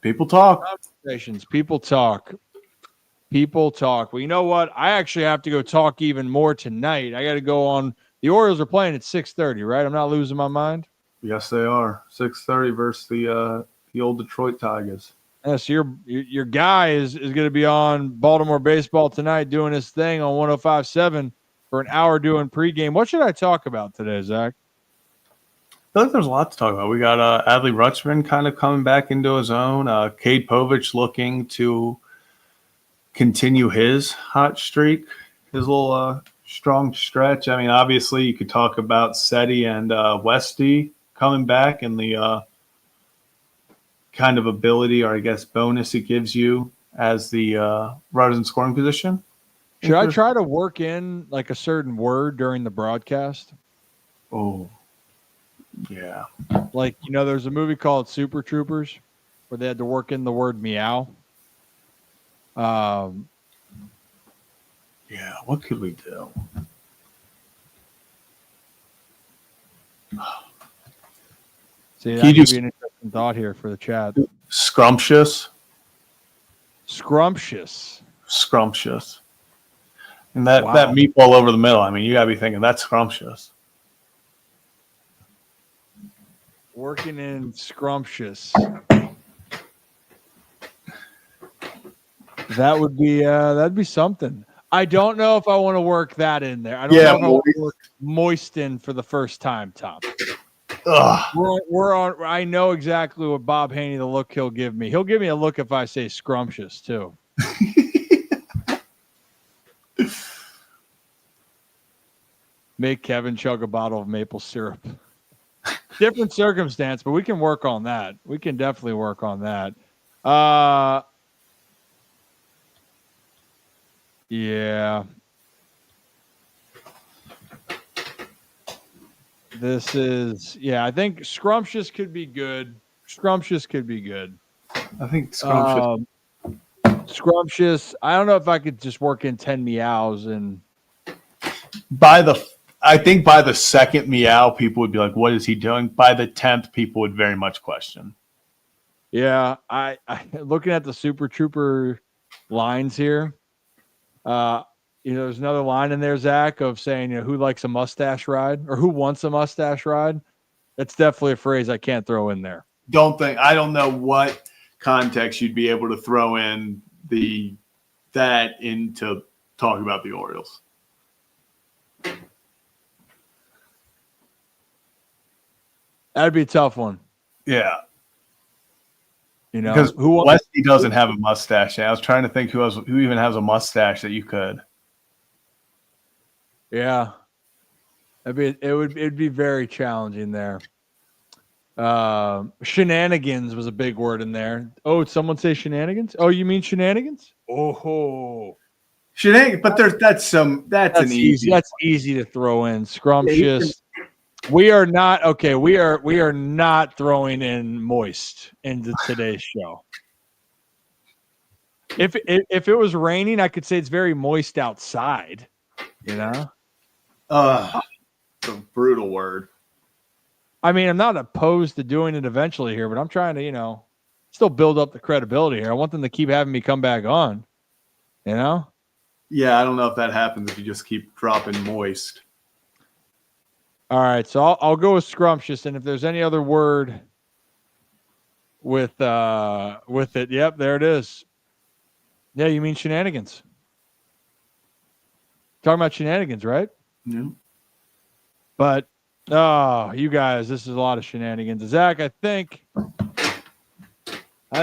People talk. Conversations. People talk. Well, you know what? I actually have to go talk even more tonight. I got to go on. The Orioles are playing at 6:30, right? I'm not losing my mind. Yes, they are. 6:30 versus the old Detroit Tigers. Yes, your guy is going to be on Baltimore baseball tonight doing his thing on 105.7 for an hour doing pregame. What should I talk about today, Zach? I feel like there's a lot to talk about. We got Adley Rutschman kind of coming back into his own. Cade Povich looking to continue his hot streak, his little strong stretch. I mean, obviously, you could talk about Seti and Westy coming back and the kind of ability or, I guess, bonus it gives you as the runners in scoring position. Should I try to work in like a certain word during the broadcast? Oh, yeah. Like, there's a movie called Super Troopers where they had to work in the word meow. Yeah, what could we do? See, that could be an interesting thought here for the chat. Scrumptious. And that meatball over the middle, I mean, you got to be thinking that's scrumptious. Working in scrumptious. That'd be something. I don't know if I want to work that in there. I don't know if I want to work moisten for the first time, Tom. We're on. I know exactly what Bob Haney, the look he'll give me. He'll give me a look if I say scrumptious too. Make Kevin chug a bottle of maple syrup. Different circumstance, but we can work on that. We can definitely work on that. Yeah. This is, I think scrumptious could be good. I think scrumptious. Scrumptious. I don't know if I could just work in 10 meows and I think by the second meow, people would be like, what is he doing? By the 10th, people would very much question. Yeah, I looking at the Super Trooper lines here. There's another line in there, Zach, of saying, who likes a mustache ride or who wants a mustache ride? That's definitely a phrase I can't throw in there. I don't know what context you'd be able to throw in that into talking about the Orioles. That'd be a tough one. Yeah. Because Westy doesn't have a mustache. I was trying to think who even has a mustache that you could. Yeah. It'd be very challenging there. Shenanigans was a big word in there. Oh, did someone say shenanigans? Oh, you mean shenanigans? Oh. Shenanigans, but that's easy. That's easy to throw in. Scrumptious. We are not throwing in moist into today's show. If it was raining, I could say it's very moist outside. It's a brutal word. I mean, I'm not opposed to doing it eventually here, but I'm trying to, still build up the credibility here. I want them to keep having me come back on. Yeah, I don't know if that happens if you just keep dropping moist. All right, so I'll go with scrumptious, and if there's any other word with it, yep, there it is. Yeah, you mean shenanigans? Talking about shenanigans, right? Yeah. But you guys, this is a lot of shenanigans. Zach, I think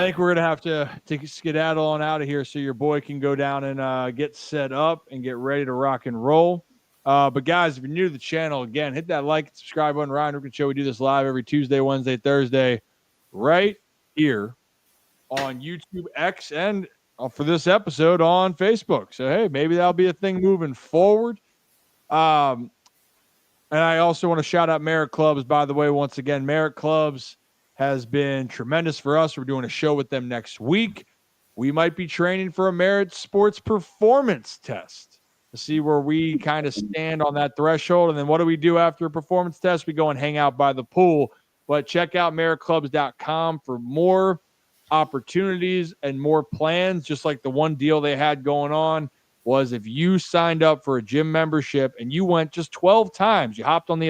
think we're gonna have to skedaddle on out of here so your boy can go down and get set up and get ready to rock and roll. But guys, if you're new to the channel, again, hit that like and subscribe button. Ryan Ripken Show. We do this live every Tuesday, Wednesday, Thursday, right here on YouTube X and for this episode on Facebook. So hey, maybe that'll be a thing moving forward. And I also want to shout out Merit Clubs, by the way. Once again, Merit Clubs has been tremendous for us. We're doing a show with them next week. We might be training for a Merit Sports Performance Test to see where we kind of stand on that threshold. And then what do we do after a performance test? We go and hang out by the pool. But check out meritclubs.com for more opportunities and more plans. Just like the one deal they had going on was if you signed up for a gym membership and you went just 12 times, you hopped on the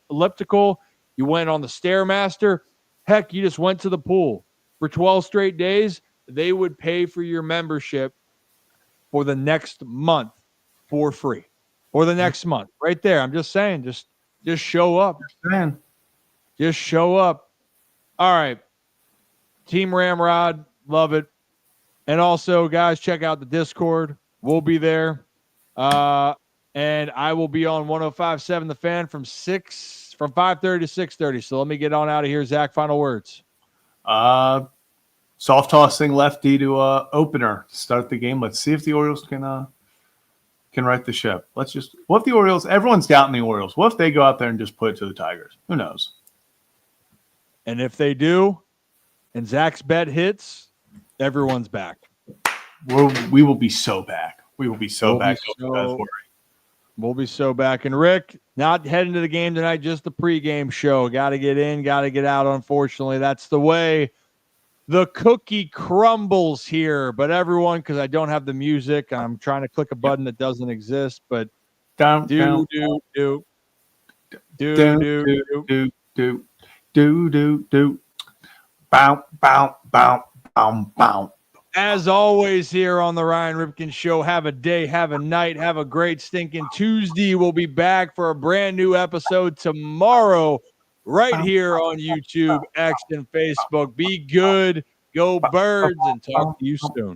elliptical, you went on the Stairmaster, heck, you just went to the pool for 12 straight days, they would pay for your membership for the next month for free. For the next month. Right there. I'm just saying, just show up. Just show up. All right. Team Ramrod, love it. And also, guys, check out the Discord. We'll be there. And I will be on 105.7 The Fan from 5:30 to 6:30. So let me get on out of here. Zach, final words. Soft tossing lefty to opener to start the game. Let's see if the Orioles can right the ship. What if the Orioles, everyone's doubting the Orioles. What if they go out there and just put it to the Tigers? Who knows? And if they do, and Zach's bet hits, everyone's back. We will be so back. We will be so back. We'll be so back. And Rick, not heading to the game tonight, just the pregame show. Got to get in, got to get out. Unfortunately, that's the way the cookie crumbles here. But everyone, because I don't have the music, I'm trying to click a button that doesn't exist. But do. Bow, bow, bow, bow, bow. As always, here on the Ryan Ripken Show, have a day, have a night, have a great stinking Tuesday. We'll be back for a brand new episode tomorrow, right here on YouTube, X, and Facebook. Be good, go Birds, and talk to you soon.